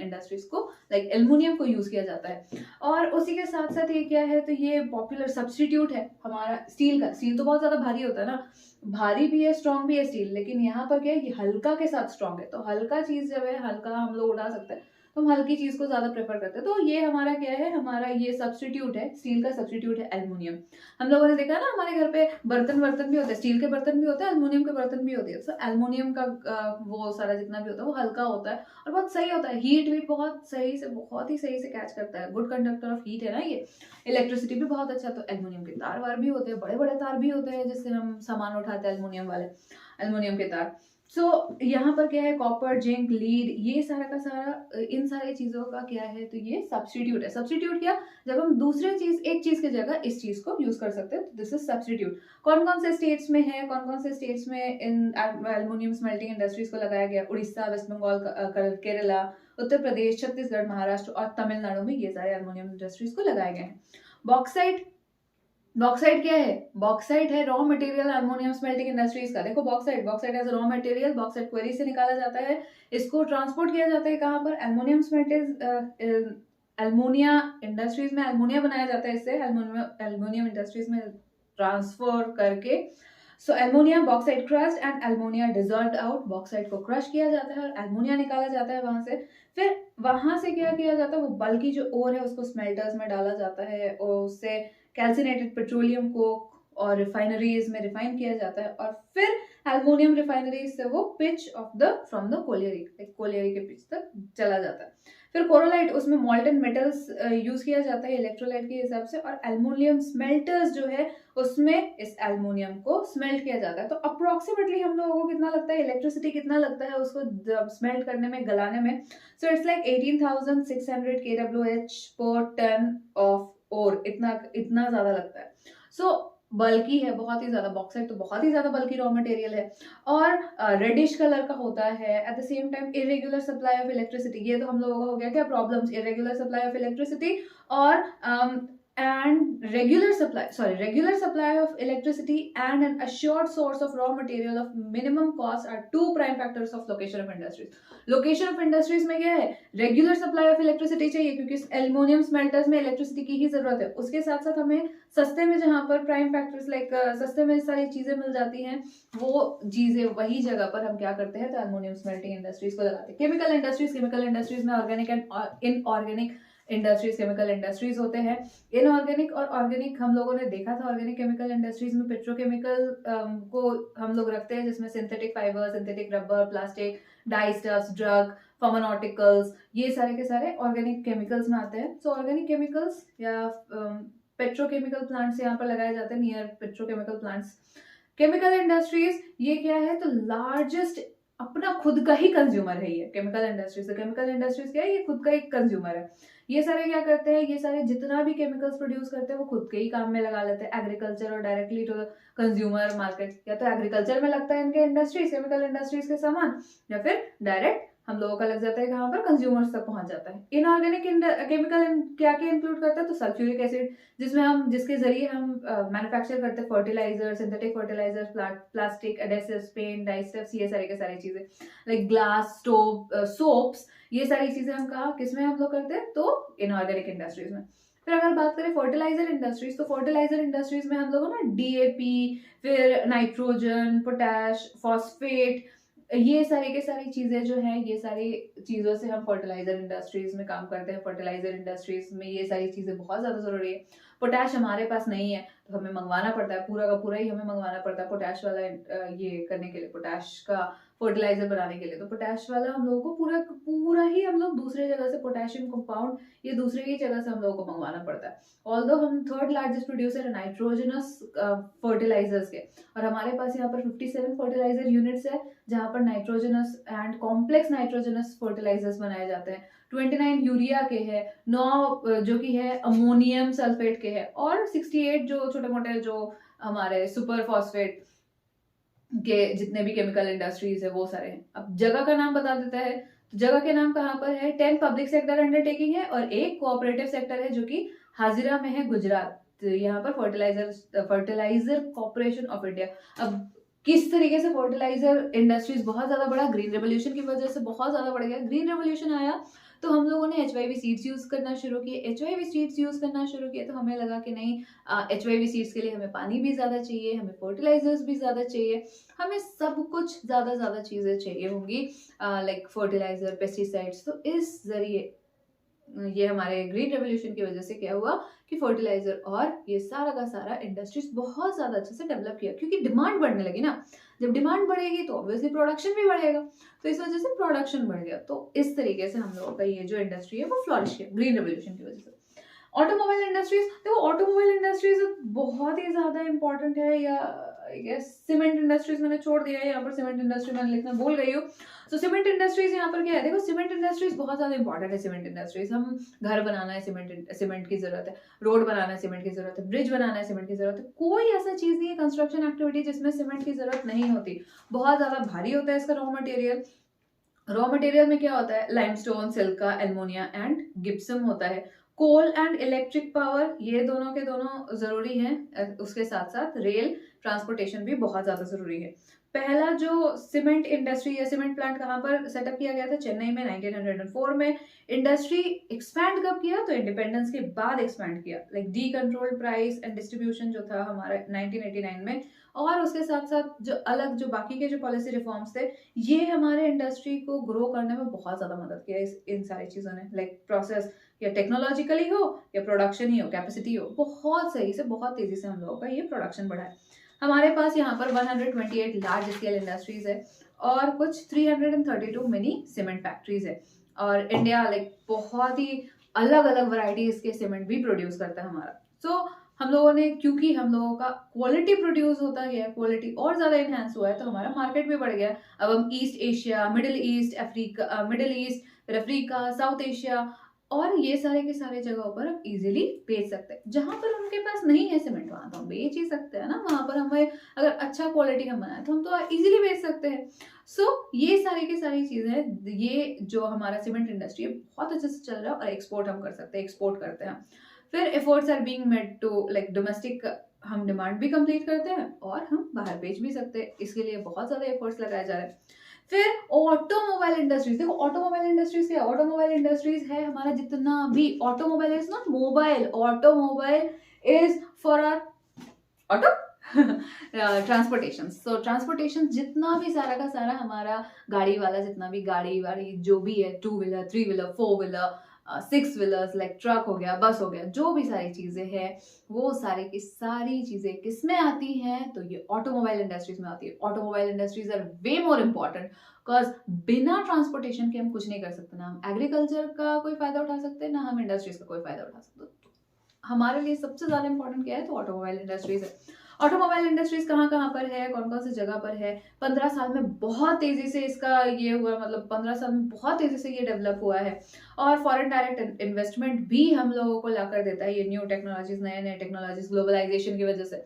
इंडस्ट्रीज को, लाइक एल्युमिनियम को यूज किया जाता है। और उसी के साथ साथ ये क्या है, तो ये पॉपुलर सब्स्टिट्यूट है हमारा स्टील का। स्टील तो बहुत ज्यादा भारी होता है ना, भारी भी है स्ट्रॉन्ग भी है स्टील, लेकिन यहाँ पर क्या है, ये हल्का के साथ स्ट्रॉन्ग है, तो हल्का चीज जब है, हल्का हम लोग उड़ा सकते हैं तो हम हल्की चीज को ज्यादा प्रेफर करते हैं। तो ये हमारा क्या है, हमारा ये सब्स्टिट्यूट है, स्टील का सब्स्टिट्यूट है एल्युमिनियम। हम लोगों ने देखा ना हमारे घर पे बर्तन भी होते हैं, स्टील के बर्तन भी होते हैं, एल्युमिनियम के बर्तन भी होते हैं। तो एल्युमिनियम का वो सारा जितना भी होता है वो हल्का होता है और बहुत सही होता है, हीट वीट बहुत ही सही से कैच करता है, गुड कंडक्टर ऑफ हीट है ना ये। इलेक्ट्रिसिटी भी बहुत अच्छा, तो एल्युमिनियम के तार वार भी होते हैं, बड़े बड़े तार भी होते हैं जिससे हम सामान उठाते हैं, एल्युमिनियम के तार। सो यहाँ पर क्या है, कॉपर, जिंक, लीड, ये सारा का सारा, इन सारी चीजों का क्या है, तो ये सब्स्टिट्यूट है। सब्स्टिट्यूट क्या, जब हम एक चीज की जगह इस चीज को यूज कर सकते हैं, तो दिस इज सब्स्टिट्यूट। कौन कौन से स्टेट्स में है, कौन कौन से स्टेट्स में इन एल्युमिनियम स्मेल्टिंग इंडस्ट्रीज को लगाया गया, उड़ीसा, वेस्ट बंगाल, केरला, उत्तर प्रदेश, छत्तीसगढ़, महाराष्ट्र और तमिलनाडु में ये सारे एल्युमिनियम इंडस्ट्रीज को लगाए गए हैं। बॉक्साइट क्या है, बॉक्साइट है raw material aluminium smelting industries का। देखो bauxite as raw material, bauxite quarry से निकाला जाता है, इसको ट्रांसपोर्ट किया जाता है कहाँ पर, एल्युमिनिया इंडस्ट्रीज में एल्युमिनिया बनाया जाता है, इससे एल्युमिनियम इंडस्ट्रीज में ट्रांसफर करके। So alumina, bauxite crushed and alumina dissolved out, bauxite को क्रश किया जाता है और एल्युमिनिया निकाला जाता है वहां से। फिर वहां से क्या किया जाता है, वो बल्कि जो ओर है उसको स्मेल्टर्स में डाला जाता है और उससे कैल्सिनेटेड पेट्रोलियम को और रिफाइनरीज में रिफाइन किया जाता है, और फिर एल्युमिनियम रिफाइनरीज से वो pitch of the from the colliery के पिच तक चला जाता है। फिर कोरोलाइट, उसमें मॉल्टन मेटल्स यूज किया जाता है इलेक्ट्रोलाइट के हिसाब से, और एल्युमिनियम स्मेल्टर्स जो है उसमें इस एल्युमिनियम को स्मेल्ट किया जाता है। तो अप्रोक्सीमेटली हम लोगों को कितना लगता है, इलेक्ट्रिसिटी कितना लगता है उसको स्मेल्ट करने में, गलाने में। सो इट्स लाइक 18,600 kWh पर टन ऑफ और इतना ज्यादा लगता है। सो बल्कि है, बहुत ही ज्यादा, बॉक्साइट तो बहुत ही ज्यादा बल्कि रॉ मटेरियल है, और रेडिश कलर का होता है। At the same time irregular supply of electricity, ये तो हम लोगों का हो गया क्या problems, irregular supply of electricity और regular supply of electricity and an assured source of raw material of minimum cost are two prime factors of location of industries. Location of industries में क्या है, रेगुलर सप्लाई ऑफ इलेक्ट्रिसिटी चाहिए क्योंकि aluminium smelters में electricity की ही जरूरत है। उसके साथ साथ हमें सस्ते में, जहां पर प्राइम फैक्टर्स लाइक सस्ते में सारी चीजें मिल जाती हैं, वो चीजें वही जगह पर हम क्या करते हैं, तो एल्युमिनियम स्मेल्टिंग इंडस्ट्रीज को लगाते हैं। केमिकल इंडस्ट्रीज में organic and inorganic industries, chemical industries होते हैं। इनऑर्गेनिक और ऑर्गेनिक हम लोगों ने देखा था। ऑर्गेनिक केमिकल इंडस्ट्रीज में पेट्रोकेमिकल को हम लोग रखते हैं, जिसमें synthetic fibre, synthetic rubber, plastic, dye stuffs, drug, pharmaceuticals, ये सारे के सारे ऑर्गेनिक केमिकल्स में आते हैं। सो ऑर्गेनिक केमिकल्स या पेट्रोकेमिकल प्लांट्स यहाँ पर लगाए जाते हैं, near petrochemical plants. Chemical industries ये क्या है, तो लार्जेस्ट अपना खुद का ही कंज्यूमर है ये केमिकल इंडस्ट्रीज। केमिकल इंडस्ट्रीज क्या है, ये खुद का एक कंज्यूमर है। ये सारे क्या करते हैं, ये सारे जितना भी केमिकल्स प्रोड्यूस करते हैं वो खुद के ही काम में लगा लेते हैं, एग्रीकल्चर और डायरेक्टली टू कंज्यूमर मार्केट। या तो एग्रीकल्चर में लगता है इनके इंडस्ट्रीज, केमिकल इंडस्ट्रीज के सामान, या फिर डायरेक्ट हम लोगों का लग जाता है कहाँ पर, कंज्यूमर्स तक पहुंच जाता है। इनऑर्गेनिक केमिकल क्या क्या इंक्लूड करता है, तो सल्फ्यूरिक एसिड, जिसके जरिए हम मैन्युफैक्चर करते हैं fertiliser, synthetic fertiliser, plastic, adhesives, paint, dyestuffs, ये सारी के सारी चीजें, लाइक ग्लास, स्टोव, सोप्स, ये सारी चीजें हम कहा किसमें हम लोग करते हैं, तो इनऑर्गेनिक इंडस्ट्रीज में। फिर अगर बात करें फर्टिलाइजर इंडस्ट्रीज, तो फर्टिलाइजर इंडस्ट्रीज में हम लोग ना डीएपी, फिर नाइट्रोजन, पोटैश, फॉस्फेट, ये सारी के सारी चीजें जो हैं, ये सारी चीजों से हम फर्टिलाइजर इंडस्ट्रीज में काम करते हैं। फर्टिलाइजर इंडस्ट्रीज में ये सारी चीजें बहुत ज्यादा जरूरी है। पोटैश हमारे पास नहीं है तो हमें मंगवाना पड़ता है, पूरा का पूरा ही हमें मंगवाना पड़ता है पोटैश वाला, ये करने के लिए, पोटैश का फर्टिलाइजर बनाने के लिए। तो पोटैश वाला हम लोगों को पूरा पूरा ही हम लोग दूसरे जगह से, पोटेशियम कंपाउंड ये दूसरे ही जगह से हम लोगों को मंगवाना पड़ता है। ऑल्दो हम थर्ड लार्जेस्ट प्रोड्यूसर है नाइट्रोजनस फर्टिलाइजर्स के, और हमारे पास यहाँ पर 57 फर्टिलाइजर यूनिट्स है जहाँ पर nitrogenous and complex nitrogenous fertilisers बनाए जाते हैं। 29 यूरिया के है, 9 जो कि है अमोनियम सल्फेट के है, और 68 जो छोटे मोटे जो हमारे सुपर फॉस्फेट के जितने भी केमिकल इंडस्ट्रीज है वो सारे हैं। अब जगह का नाम बता देता है, तो जगह के नाम कहाँ पर है, 10 पब्लिक सेक्टर अंडरटेकिंग है और एक कोऑपरेटिव सेक्टर है जो कि हाजिरा में है, गुजरात। तो यहाँ पर फर्टिलाइजर कॉर्पोरेशन ऑफ इंडिया। अब किस तरीके से फर्टिलाइजर इंडस्ट्रीज बहुत ज्यादा बढ़ा, ग्रीन रेवोल्यूशन की वजह से बहुत ज्यादा बढ़ गया। ग्रीन रेवोल्यूशन आया तो हम लोगों ने HYV सीड्स यूज करना शुरू किए। HYV सीड्स यूज करना शुरू किए तो हमें लगा कि नहीं, HYV सीड्स के लिए हमें पानी भी ज्यादा चाहिए, हमें फर्टिलाइजर्स भी ज्यादा चाहिए, हमें सब कुछ ज्यादा चीजें चाहिए होंगी, लाइक फर्टिलाइजर, पेस्टिसाइड्स। तो इस जरिए ये हमारे ग्रीन रेवोल्यूशन की वजह से क्या हुआ कि फर्टिलाइजर और ये सारा का सारा इंडस्ट्रीज बहुत ज्यादा अच्छे से डेवलप किया, क्योंकि डिमांड बढ़ने लगी ना। जब डिमांड बढ़ेगी तो ऑब्वियसली प्रोडक्शन भी बढ़ेगा, तो इस वजह से प्रोडक्शन बढ़ गया। तो इस तरीके से हम लोगों का ये जो इंडस्ट्री है वो फ्लॉरिश किया ग्रीन रेवोल्यूशन की वजह से। ऑटोमोबाइल इंडस्ट्रीज, देखो ऑटोमोबाइल इंडस्ट्रीज बहुत ही ज्यादा इंपॉर्टेंट है, या आई गेस सीमेंट इंडस्ट्रीज मैंने छोड़ दिया है, यहाँ पर सीमेंट इंडस्ट्री मैंने लिखना भूल गई हूँ। तो सीमेंट इंडस्ट्रीज यहाँ पर क्या है, देखो सीमेंट इंडस्ट्रीज बहुत ज्यादा इंपॉर्टेंट है। सीमेंट इंडस्ट्रीज, हम घर बनाना है सीमेंट की जरूरत है, रोड बनाना है सीमेंट की जरूरत है, ब्रिज बनाना है सीमेंट की जरूरत है। कोई ऐसा चीज नहीं है कंस्ट्रक्शन एक्टिविटी जिसमें सीमेंट की जरूरत नहीं होती। बहुत ज्यादा भारी होता है इसका रॉ मटेरियल। रॉ मटेरियल में क्या होता है, लाइमस्टोन, सिल्का, एल्मोनिया एंड गिप्सम होता है। कोल एंड इलेक्ट्रिक पावर, ये दोनों के दोनों जरूरी हैं। उसके साथ साथ रेल ट्रांसपोर्टेशन भी बहुत ज्यादा जरूरी है। पहला जो सीमेंट इंडस्ट्री या सीमेंट प्लांट कहाँ पर सेटअप किया गया था, चेन्नई में 1904 में। इंडस्ट्री एक्सपैंड कब किया, तो इंडिपेंडेंस के बाद एक्सपैंड किया, like D controlled price and distribution जो था हमारा 1989 में। और उसके साथ साथ जो बाकी के जो पॉलिसी रिफॉर्म्स थे, ये हमारे इंडस्ट्री को ग्रो करने में बहुत ज्यादा मदद किया इन सारी चीजों ने, लाइक प्रोसेस या टेक्नोलॉजिकली हो या प्रोडक्शन ही हो, कैपेसिटी हो, बहुत सही से बहुत तेजी से हम लोगों का ये प्रोडक्शन बढ़ा है। हमारे पास यहाँ पर 128 लार्ज स्केल इंडस्ट्रीज है और कुछ 332 मिनी सीमेंट फैक्ट्रीज है। और इंडिया लाइक बहुत ही अलग अलग वैरायटीज के सीमेंट भी प्रोड्यूस करता है हमारा। सो हम लोगों ने, क्योंकि हम लोगों का क्वालिटी प्रोड्यूस होता गया, क्वालिटी और ज्यादा इनहेंस हुआ है, तो हमारा मार्केट भी बढ़ गया। अब हम ईस्ट एशिया, मिडिल ईस्ट, फिर अफ्रीका, साउथ एशिया, और ये सारे के सारे जगहों पर हम इजीली बेच सकते हैं। जहां पर उनके पास नहीं है सीमेंट, वहां तो हम बेच ही सकते हैं ना। वहां पर हमें अगर अच्छा क्वालिटी हम बनाए तो हम तो इजीली बेच सकते हैं। सो ये सारी की सारी चीजें, ये जो हमारा सीमेंट इंडस्ट्री है बहुत अच्छे से चल रहा है और एक्सपोर्ट हम कर सकते हैं, एक्सपोर्ट करते हैं। फिर efforts are being made to like domestic, हम डिमांड भी कंप्लीट करते हैं और हम बाहर बेच भी सकते हैं। इसके लिए बहुत ज्यादा एफर्ट्स लगाए जा रहे हैं। फिर ऑटोमोबाइल इंडस्ट्रीज, देखो ऑटोमोबाइल इंडस्ट्रीज क्या है? ऑटोमोबाइल इंडस्ट्रीज है हमारा जितना भी, automobile is not mobile, automobile is for our auto transportation. So transportation जितना भी सारा का सारा हमारा गाड़ी वाला, जितना भी गाड़ी वाड़ी जो भी है, 2 wheeler 3 wheeler 4 wheeler 6 wheelers, like truck हो गया, बस हो गया, जो भी सारी चीजें हैं, वो सारी की सारी चीजें किस में आती हैं? तो ये ऑटोमोबाइल इंडस्ट्रीज में आती है। Automobile industries are way more important because बिना ट्रांसपोर्टेशन के हम कुछ नहीं कर सकते। ना हम एग्रीकल्चर का कोई फायदा उठा सकते, ना हम इंडस्ट्रीज का कोई फायदा उठा सकते। हमारे लिए सबसे ज्यादा इंपॉर्टेंट क्या है? तो ऑटोमोबाइल इंडस्ट्रीज है। ऑटोमोबाइल इंडस्ट्रीज कहाँ कहाँ पर है, कौन कौन सी जगह पर है? 15 साल में बहुत तेजी से इसका ये हुआ, मतलब 15 साल में बहुत तेजी से ये डेवलप हुआ है। और फॉरेन डायरेक्ट इन्वेस्टमेंट भी हम लोगों को लाकर देता है ये न्यू टेक्नोलॉजीज, नए नए टेक्नोलॉजीज, ग्लोबलाइजेशन की वजह से।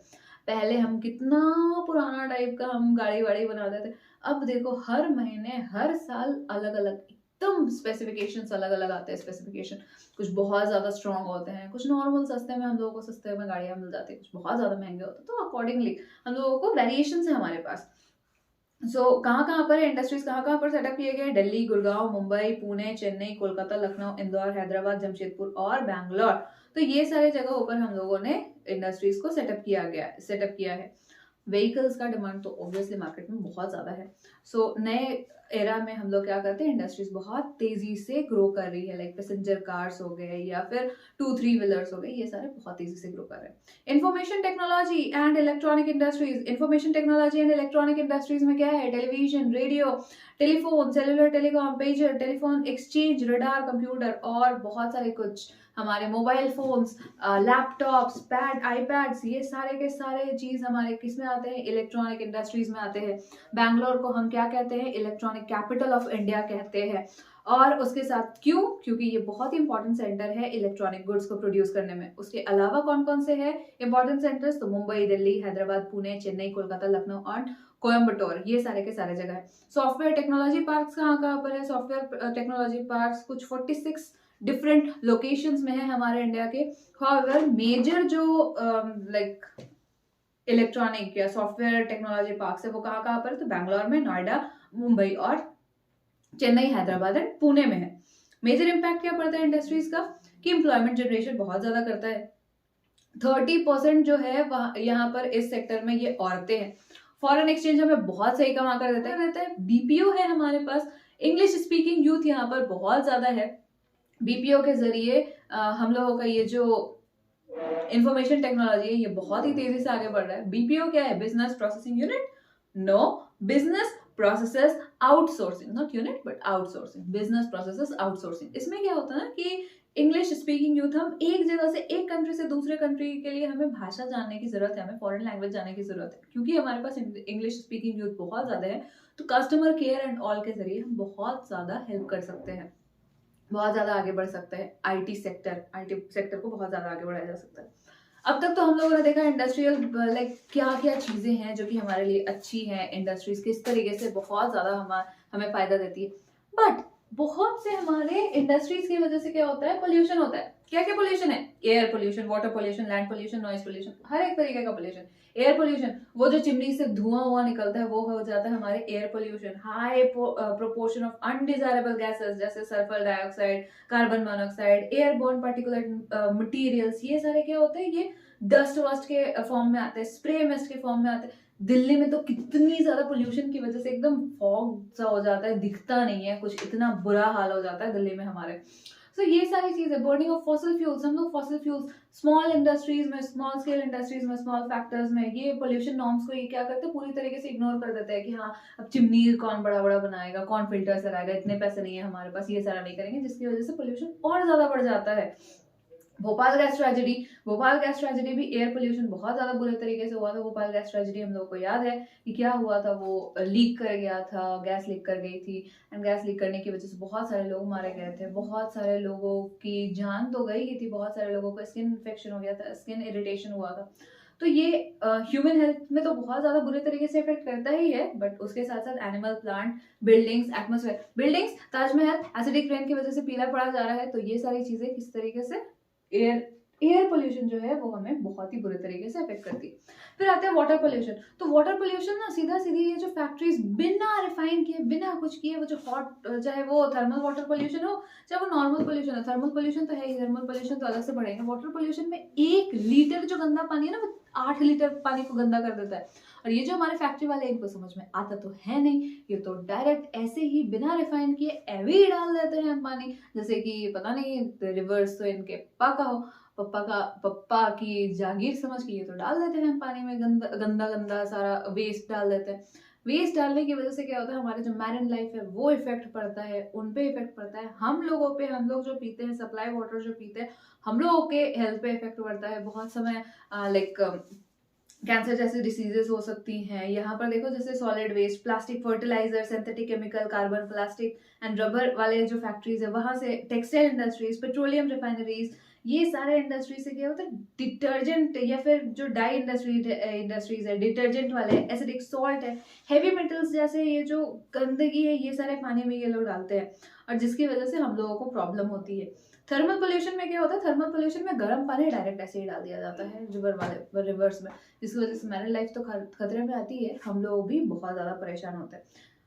पहले हम कितना पुराना टाइप का हम गाड़ी वाड़ी बनाते थे, अब देखो हर महीने हर साल अलग अलग एकदम स्पेसिफिकेशंस अलग अलग आते हैं। स्पेसिफिकेशन कुछ बहुत ज्यादा स्ट्रॉन्ग होते हैं, कुछ नॉर्मल सस्ते में हम लोगों को सस्ते में गाड़ियां मिल जाती है, कुछ बहुत ज्यादा महंगे होते हैं। तो अकॉर्डिंगली हम लोगों को वेरिएशन है हमारे पास। कहाँ कहाँ पर इंडस्ट्रीज कहाँ कहाँ पर सेटअप किए गए? दिल्ली, गुड़गांव, मुंबई, पुणे, चेन्नई, कोलकाता, लखनऊ, इंदौर, हैदराबाद, जमशेदपुर और बैंगलोर। तो ये सारे जगहों पर हम लोगों ने इंडस्ट्रीज को सेटअप किया है। व्हीकल्स का डिमांड तो ऑब्वियसली मार्केट में बहुत ज्यादा है। नए एरा में हम लोग क्या करते हैं, इंडस्ट्रीज बहुत तेजी से ग्रो कर रही है। लाइक पैसेंजर कार्स हो गए या फिर 2-3 व्हीलर्स हो गए, ये सारे बहुत तेजी से ग्रो कर रहे हैं। Information technology and electronic industries. Information technology and electronic industries में क्या है? Television, radio, telephone, cellular, telecom, pager, telephone exchange, radar, computer और बहुत सारे कुछ हमारे mobile phones, laptops, pad, iPads, ये सारे के सारे चीज हमारे किस में आते हैं? इलेक्ट्रॉनिक इंडस्ट्रीज में आते हैं। बैंगलोर को हम क्या कहते हैं? इलेक्ट्रॉनिक कैपिटल ऑफ इंडिया कहते हैं। और उसके साथ क्यों? क्योंकि ये बहुत ही इंपॉर्टेंट सेंटर है इलेक्ट्रॉनिक गुड्स को प्रोड्यूस करने में। उसके अलावा कौन कौन से हैं इंपॉर्टेंट सेंटर्स? तो मुंबई, दिल्ली, हैदराबाद, पुणे, चेन्नई, कोलकाता, लखनऊ और कोयम्बटोर, ये सारे के सारे जगह है। सॉफ्टवेयर टेक्नोलॉजी पार्क्स कहाँ कहाँ पर है? सॉफ्टवेयर टेक्नोलॉजी पार्क्स कुछ 46 डिफरेंट लोकेशंस में है हमारे इंडिया के। हाउएवर मेजर जो लाइक इलेक्ट्रॉनिक या सॉफ्टवेयर टेक्नोलॉजी पार्क्स है वो कहाँ कहाँ पर है? तो बैंगलोर में, नोएडा, मुंबई और चेन्नई, हैदराबाद एंड पुणे में है। मेजर इम्पैक्ट क्या पड़ता है इंडस्ट्रीज का? कि एम्प्लॉयमेंट जनरेशन बहुत ज्यादा करता है। 30% जो है वह यहाँ पर इस सेक्टर में ये औरतें हैं। फॉरेन एक्सचेंज हमें बहुत सही कमा कर देता है। बीपीओ है हमारे पास, इंग्लिश स्पीकिंग यूथ यहाँ पर बहुत ज्यादा है। बीपीओ के जरिए हम लोगों का ये जो इंफॉर्मेशन टेक्नोलॉजी है ये बहुत ही तेजी से आगे बढ़ रहा है। बीपीओ क्या है? Business processing unit. No, business processes outsourcing, not unit but outsourcing, business processes outsourcing. इसमें क्या होता है ना कि इंग्लिश स्पीकिंग यूथ, हम एक जगह से, एक कंट्री से दूसरे कंट्री के लिए हमें भाषा जानने की जरूरत है, हमें फॉरेन लैंग्वेज जानने की जरूरत है। क्योंकि हमारे पास इंग्लिश स्पीकिंग यूथ बहुत ज्यादा है, तो कस्टमर केयर एंड ऑल के जरिए हम बहुत ज्यादा हेल्प कर सकते हैं, बहुत ज्यादा आगे बढ़ सकते हैं। आईटी सेक्टर को बहुत ज्यादा आगे बढ़ाया जा सकता है। अब तक तो हम लोगों ने देखा इंडस्ट्रियल लाइक क्या क्या चीजें हैं जो कि हमारे लिए अच्छी हैं, इंडस्ट्रीज किस तरीके से बहुत ज्यादा हमें फायदा देती है। बट बहुत से हमारे इंडस्ट्रीज की वजह से क्या होता है? पोल्यूशन होता है। क्या क्या पोल्यूशन है? Air pollution, water pollution, land pollution, noise pollution, हर एक तरीके का पोल्यूशन। एयर पोल्यूशन, वो जो चिमनी से धुआं निकलता है वो हो जाता है हमारे air pollution. High proportion of undesirable gases जैसे sulphur dioxide, carbon monoxide, airborne particulate materials, ये सारे क्या होते हैं? ये डस्ट वस्ट के फॉर्म में आते हैं, स्प्रे मिस्ट के फॉर्म में आते हैं। दिल्ली में तो कितनी ज्यादा पोल्यूशन की वजह से एकदम फॉग सा हो जाता है, दिखता नहीं है कुछ, इतना बुरा हाल हो जाता है दिल्ली में हमारे। ये सारी चीजें, बर्निंग ऑफ फॉसिल फ्यूल्स, हम लोग फॉसिल फ्यूल्स स्मॉल इंडस्ट्रीज में, स्मॉल स्केल इंडस्ट्रीज में, स्मॉल फैक्टर्स में ये पोल्यूशन नॉर्म्स को ये क्या करते हैं? पूरी तरीके से इग्नोर कर देते हैं कि हाँ अब चिमनी कौन बड़ा बड़ा बनाएगा, कौन फिल्टर लगाएगा, इतने पैसे नहीं है हमारे पास, ये सारा नहीं करेंगे, जिसकी वजह से पोल्यूशन और ज्यादा बढ़ जाता है। भोपाल गैस ट्रेजेडी भी एयर पोल्यूशन बहुत ज्यादा बुरे तरीके से हुआ था। भोपाल गैस ट्रेजेडी हम लोग को याद है कि क्या हुआ था, वो लीक कर गया था, गैस लीक कर गई थी, एंड गैस लीक करने की वजह से बहुत सारे लोग मारे गए थे, बहुत सारे लोगों की जान तो गई ही थी, बहुत सारे लोगों को स्किन इन्फेक्शन हो गया था, स्किन इरिटेशन हुआ था। तो ये ह्यूमन हेल्थ में तो बहुत ज्यादा बुरे तरीके से इफेक्ट करता ही है, बट उसके साथ साथ animal, plant, buildings, atmosphere, buildings, Taj Mahal acidic rain की वजह से पीला पड़ा जा रहा है। तो ये सारी चीजें किस तरीके से एयर एयर पोल्यूशन जो है वो हमें बहुत ही बुरे तरीके से अफेक्ट करती है। फिर आते हैं वाटर पोल्यूशन। तो वाटर पोल्यूशन ना सीधा सीधी ये जो फैक्ट्रीज बिना रिफाइन किए, बिना कुछ किए, वो जो हॉट, चाहे वो थर्मल वाटर पोल्यूशन हो, चाहे वो नॉर्मल पोल्यूशन हो, थर्मल पोल्यूशन तो है ही, थर्मल पोल्यूशन तो अलग से पड़ेगा। वाटर पोल्यूशन में 1 लीटर जो गंदा पानी है ना, वो 8 लीटर पानी को गंदा कर देता है। और ये जो हमारे फैक्ट्री वाले, इनको समझ में आता तो है नहीं, ये तो डायरेक्ट ऐसे ही बिना रिफाइन किए एवे ही डाल देते हैं पानी, जैसे कि पता नहीं रिवर्स तो इनके पापा का हो, पप्पा की जागीर समझ के ये तो डाल देते हैं पानी में, गंदा गंदा गंदा सारा वेस्ट डाल देते हैं। वेस्ट डालने की वजह से क्या होता है, हमारे जो मैरिन लाइफ है वो इफेक्ट पड़ता है, उन पे इफेक्ट पड़ता है, हम लोगों पे, हम लोग जो पीते हैं सप्लाई वाटर जो पीते हैं, हम लोगों के हेल्थ पे इफेक्ट पड़ता है। बहुत समय लाइक कैंसर जैसी डिसीजेस हो सकती हैं। यहाँ पर देखो जैसे solid waste, plastic, fertiliser, synthetic chemical, carbon, plastic and rubber वाले जो फैक्ट्रीज है वहां से, टेक्सटाइल इंडस्ट्रीज, पेट्रोलियम रिफाइनरीज, ये सारे इंडस्ट्री से क्या होता है, डिटर्जेंट या फिर जो डाई इंडस्ट्रीज है, डिटर्जेंट वाले, एसिडिक सॉल्ट है, हेवी मेटल्स जैसे ये जो गंदगी है, ये सारे पानी में ये लोग डालते हैं, और जिसकी वजह से हम लोगों को प्रॉब्लम होती है। थर्मल पोल्यूशन में क्या होता है, थर्मल पोल्यूशन में गर्म पानी डायरेक्ट ऐसे ही डाल दिया जाता है रिवर वाले रिवर्स में, जिसकी वजह से मैरिन लाइफ तो खतरे में आती है, हम लोग भी बहुत ज्यादा परेशान होते हैं।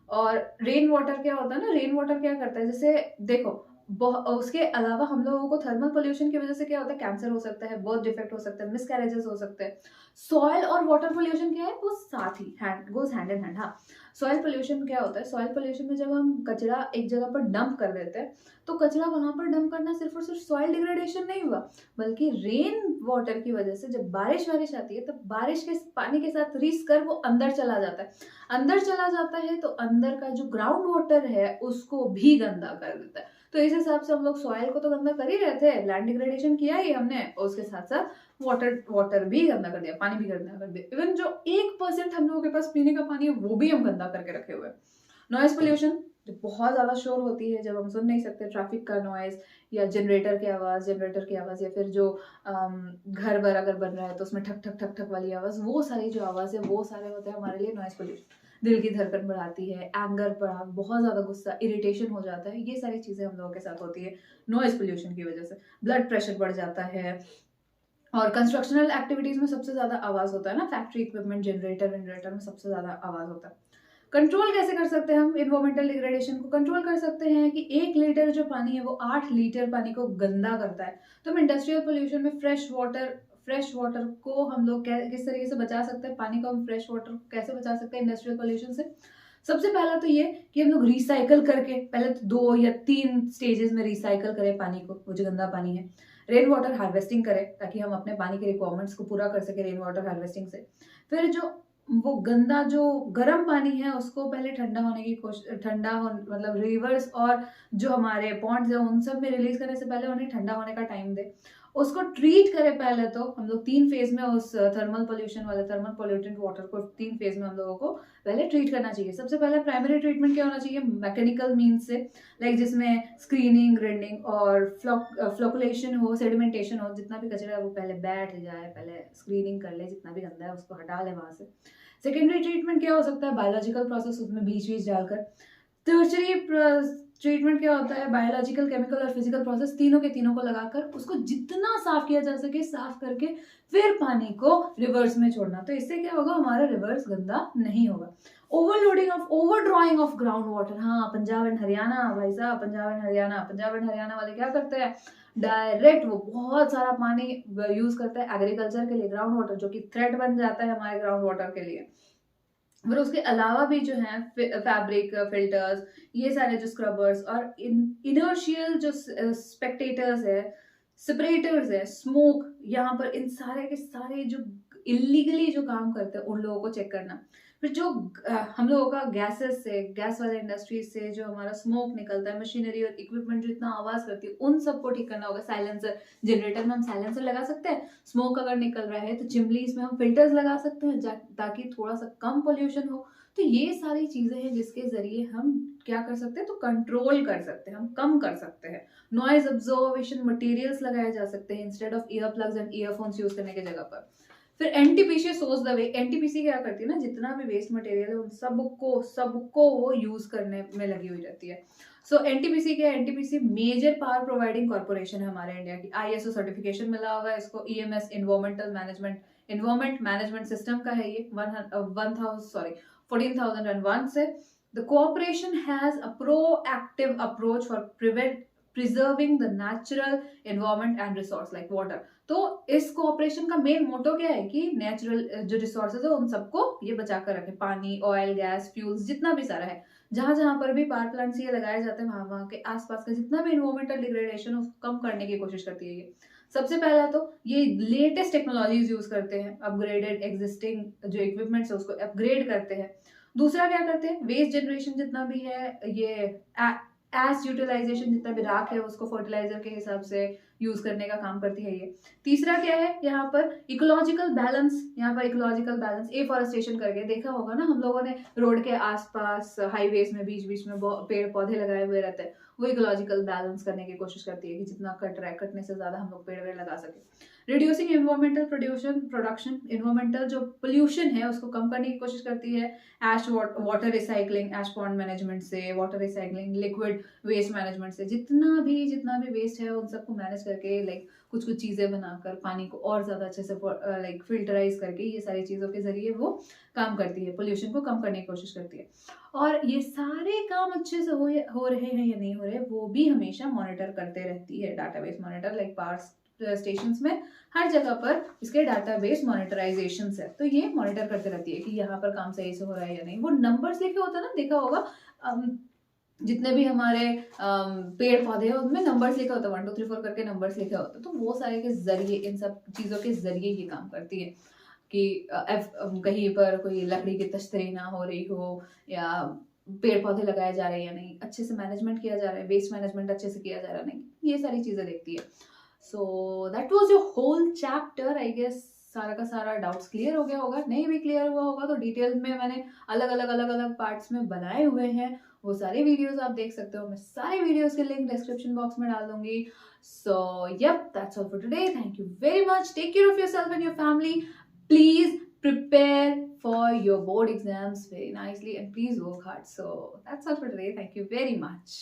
और रेन वाटर क्या होता है ना, रेन वाटर क्या करता है, जैसे देखो उसके अलावा हम लोगों को थर्मल पोल्यूशन की वजह से क्या होता है, कैंसर हो सकता है, बर्थ डिफेक्ट हो सकता है, मिसकैरेजेस हो सकते हैं। सॉइल और वाटर पोल्यूशन क्या है, वो साथ he goes hand in hand. हाँ, सॉइल पोल्यूशन क्या होता है, सॉइल पोल्यूशन में जब हम कचरा एक जगह पर डंप कर देते हैं, तो कचरा वहां पर डंप करना सिर्फ और सिर्फ सॉइल डिग्रेडेशन नहीं हुआ, बल्कि रेन वाटर की वजह से जब बारिश आती है, तब बारिश के पानी के साथ रिस कर वो अंदर चला जाता है, अंदर चला जाता है तो अंदर का जो ग्राउंड वाटर है उसको भी गंदा कर देता है। तो इस हिसाब से हम लोग सॉइल को तो गंदा कर ही रहे थे, लैंड डिग्रेडेशन किया ही हमने, और उसके साथ साथ वाटर भी गंदा कर दिया, पानी भी गंदा कर दिया। इवन जो 1% हम लोगों के पास पीने का पानी है वो भी हम गंदा करके रखे हुए हैं। नॉइज पोल्यूशन, जो बहुत ज्यादा शोर होती है, जब हम सुन नहीं सकते, ट्रैफिक का नॉइज, या जनरेटर की आवाज, या फिर जो घर बर अगर बन रहा है तो उसमें ठक ठक ठक ठक वाली आवाज, वो सारी जो आवाज है वो सारे होते हैं हमारे लिए नॉइज पोल्यूशन। दिल की धड़कन बढ़ाती है, एंगर बढ़ा, बहुत ज्यादा गुस्सा, इरिटेशन हो जाता है, ये सारी चीजें हम लोगों के साथ होती है नॉइज पोल्यूशन की वजह से। ब्लड प्रेशर बढ़ जाता है। और कंस्ट्रक्शनल एक्टिविटीज में सबसे ज्यादा आवाज होता है ना, फैक्ट्री इक्विपमेंट, जनरेटर में सबसे ज्यादा आवाज होता है। कंट्रोल कैसे कर सकते हैं हम इन्वायरमेंटल डिग्रेडेशन को? कंट्रोल कर सकते हैं कि 1 लीटर जो पानी है वो 8 लीटर पानी को गंदा करता है। तो हम इंडस्ट्रियल पोल्यूशन में फ्रेश वाटर को हम लोग किस तरीके से बचा सकते हैं, पानी को हम फ्रेश वाटर को कैसे बचा सकते हैं इंडस्ट्रियल पोल्यूशन से? सबसे पहला तो ये कि हम लोग रिसाइकल करके, पहले तो 2 या 3 स्टेजेस में रिसाइकल करें पानी को, वो जो गंदा पानी है। रेन वाटर हार्वेस्टिंग करें ताकि हम अपने पानी के रिक्वायरमेंट्स को पूरा कर सके रेन वाटर हार्वेस्टिंग से। फिर जो वो गंदा जो गर्म पानी है उसको पहले ठंडा होने की कोशिश, मतलब रिवर्स और जो हमारे पॉन्ड्स है उन सब में रिलीज करने से पहले उन्हें ठंडा होने का टाइम दे, उसको ट्रीट करें। पहले तो हम लोग 3 फेज में उस थर्मल पोल्यूटेंट वाटर को 3 फेज में हम लोगों को पहले ट्रीट करना चाहिए। सबसे पहले प्राइमरी ट्रीटमेंट क्या होना चाहिए, मैकेनिकल मीन्स से, लाइक जिसमें स्क्रीनिंग, ग्राइंडिंग और फ्लोकुलेशन हो, सेडिमेंटेशन हो, जितना भी कचरा है वो पहले बैठ जाए, पहले स्क्रीनिंग कर ले, जितना भी गंदा है उसको हटा ले वहां से। सेकेंडरी ट्रीटमेंट क्या हो सकता है, बायोलॉजिकल प्रोसेस, उसमें बीच डालकर। टर्शरी ट्रीटमेंट क्या होता है, बायोलॉजिकल, केमिकल और फिजिकल प्रोसेस, तीनों के तीनों को लगाकर उसको जितना साफ किया जा सके साफ करके फिर पानी को रिवर्स में छोड़ना। तो इससे क्या होगा, हमारा रिवर्स गंदा नहीं होगा। Over drawing of ground water, हाँ पंजाब एंड हरियाणा भाई साहब, पंजाब एंड हरियाणा वाले क्या करते हैं, डायरेक्ट वो बहुत सारा पानी यूज करता है एग्रीकल्चर के लिए, ग्राउंड वाटर, जो कि थ्रेट बन जाता है हमारे ग्राउंड वाटर के लिए। फिर उसके अलावा भी जो है फैब्रिक फिल्टर्स, ये सारे जो स्क्रबर्स और इनर्शियल जो स्पेक्टेटर्स है, सेपरेटर्स है, स्मोक, यहाँ पर इन सारे के सारे जो इलीगली जो काम करते हैं उन लोगों को चेक करना। फिर जो हम लोगों का गैसेस से, गैस वाले इंडस्ट्रीज से जो हमारा स्मोक निकलता है, मशीनरी और इक्विपमेंट जो इतना आवाज करती है, उन सबको ठीक करना होगा। साइलेंसर, जनरेटर में हम साइलेंसर लगा सकते हैं। स्मोक अगर निकल रहा है तो चिमनीज में हम फिल्टर्स लगा सकते हैं ताकि थोड़ा सा कम पोल्यूशन हो। तो ये सारी चीजें हैं जिसके जरिए हम क्या कर सकते हैं, तो कंट्रोल कर सकते हैं, हम कम कर सकते हैं। नॉइज ऑब्जर्वेशन मटेरियल्स लगाए जा सकते हैं instead of ear plugs and earphones use करने की जगह पर। फिर NTPC source the way, NTPC क्या करती है ना, जितना भी वेस्ट मटेरियल है उन सबको वो यूज करने में लगी हुई रहती है। सो एनटीपीसी क्या है, NTPC major power providing corporation है हमारे इंडिया की। आईएसओ सर्टिफिकेशन मिला हुआ है इसको, ईएमएस इन्वायरमेंट मैनेजमेंट सिस्टम का है ये, 14,001 से। The corporation has a proactive approach for preserving the natural environment and resource like water. तो इस कोऑपरेशन का मेन मोटो क्या है कि नेचुरल जो रिसोर्सेज है उन सबको ये बचा कर रखे, पानी, ऑयल, गैस, फ्यूल्स, जितना भी सारा है। जहां जहां पर भी पावर प्लांट्स ये लगाए जाते हैं वहां वहां के आसपास का जितना भी इन्वायरमेंटल डिग्रेडेशन है उसको कम करने की कोशिश करती है ये। सबसे पहला तो ये लेटेस्ट टेक्नोलॉजीज यूज करते हैं, अपग्रेडेड एग्जिस्टिंग जो इक्विपमेंट्स है उसको अपग्रेड करते हैं। दूसरा क्या करते हैं, वेस्ट जनरेशन जितना भी है, ये एस यूटिलाइजेशन जितना भी राख है उसको फर्टिलाइजर के हिसाब से यूज करने का काम करती है ये। तीसरा क्या है यहाँ पर, इकोलॉजिकल बैलेंस। यहाँ पर इकोलॉजिकल बैलेंस, एफॉरेस्टेशन करके देखा होगा ना हम लोगों ने, रोड के आसपास हाईवेज में बीच बीच में पेड़ पौधे लगाए हुए रहते हैं, वो इकोलॉजिकल बैलेंस करने की कोशिश करती है कि जितना कट रहा है कटने से ज्यादा हम लोग पेड़ वेड़ लगा सके। रिड्यूसिंग एनवायरमेंटल प्रोडक्शन, एनवायरमेंटल जो पोल्यूशन है उसको कम करने की कोशिश करती है। Ash water recycling, ash pond management से, water recycling, liquid waste management से, जितना भी वेस्ट है उन सबको मैनेज करके लाइक कुछ कुछ चीजें बनाकर पानी को और ज्यादा अच्छे से लाइक फिल्टराइज करके ये सारी चीजों के जरिए वो काम करती है, पोल्यूशन को कम करने की कोशिश करती है। और ये सारे काम अच्छे से हो रहे हैं या नहीं हो रहे वो भी हमेशा मॉनिटर करते रहती है, database monitor, like power stations में हर जगह पर इसके डाटाबेस मॉनिटराइजेशन है, तो ये मॉनिटर करते रहती है कि यहाँ पर काम सही से हो रहा है या नहीं। वो नंबर्स लिखे होता है ना, देखा होगा जितने भी हमारे पेड़ पौधे हैं उनमें नंबर्स लिखा होता है, 1 2 3 4 करके नंबर्स लिखे होते हैं। तो वो सारे के जरिए, इन सब चीजों के जरिए ये काम करती है कि कहीं पर कोई लकड़ी की तश्तरी ना हो रही हो, या पेड़ पौधे लगाए जा रहे हैं या नहीं, अच्छे से मैनेजमेंट किया जा रहा है, वेस्ट मैनेजमेंट अच्छे से किया जा रहा है नहीं, ये सारी चीजें देखती है। So that was your whole chapter. I guess सारा का सारा डाउट्स क्लियर हो गया होगा, नहीं भी क्लियर हुआ होगा तो डिटेल्स में मैंने अलग अलग पार्ट्स में बनाए हुए हैं, वो सारे वीडियोस आप देख सकते हो। मैं सारे वीडियोस के लिंक डिस्क्रिप्शन बॉक्स में डाल दूंगी। So yup, that's all for today. Thank you very much. Take care of yourself and your family. Please prepare for your board exams very nicely and please work hard. So that's all for today. Thank you very much.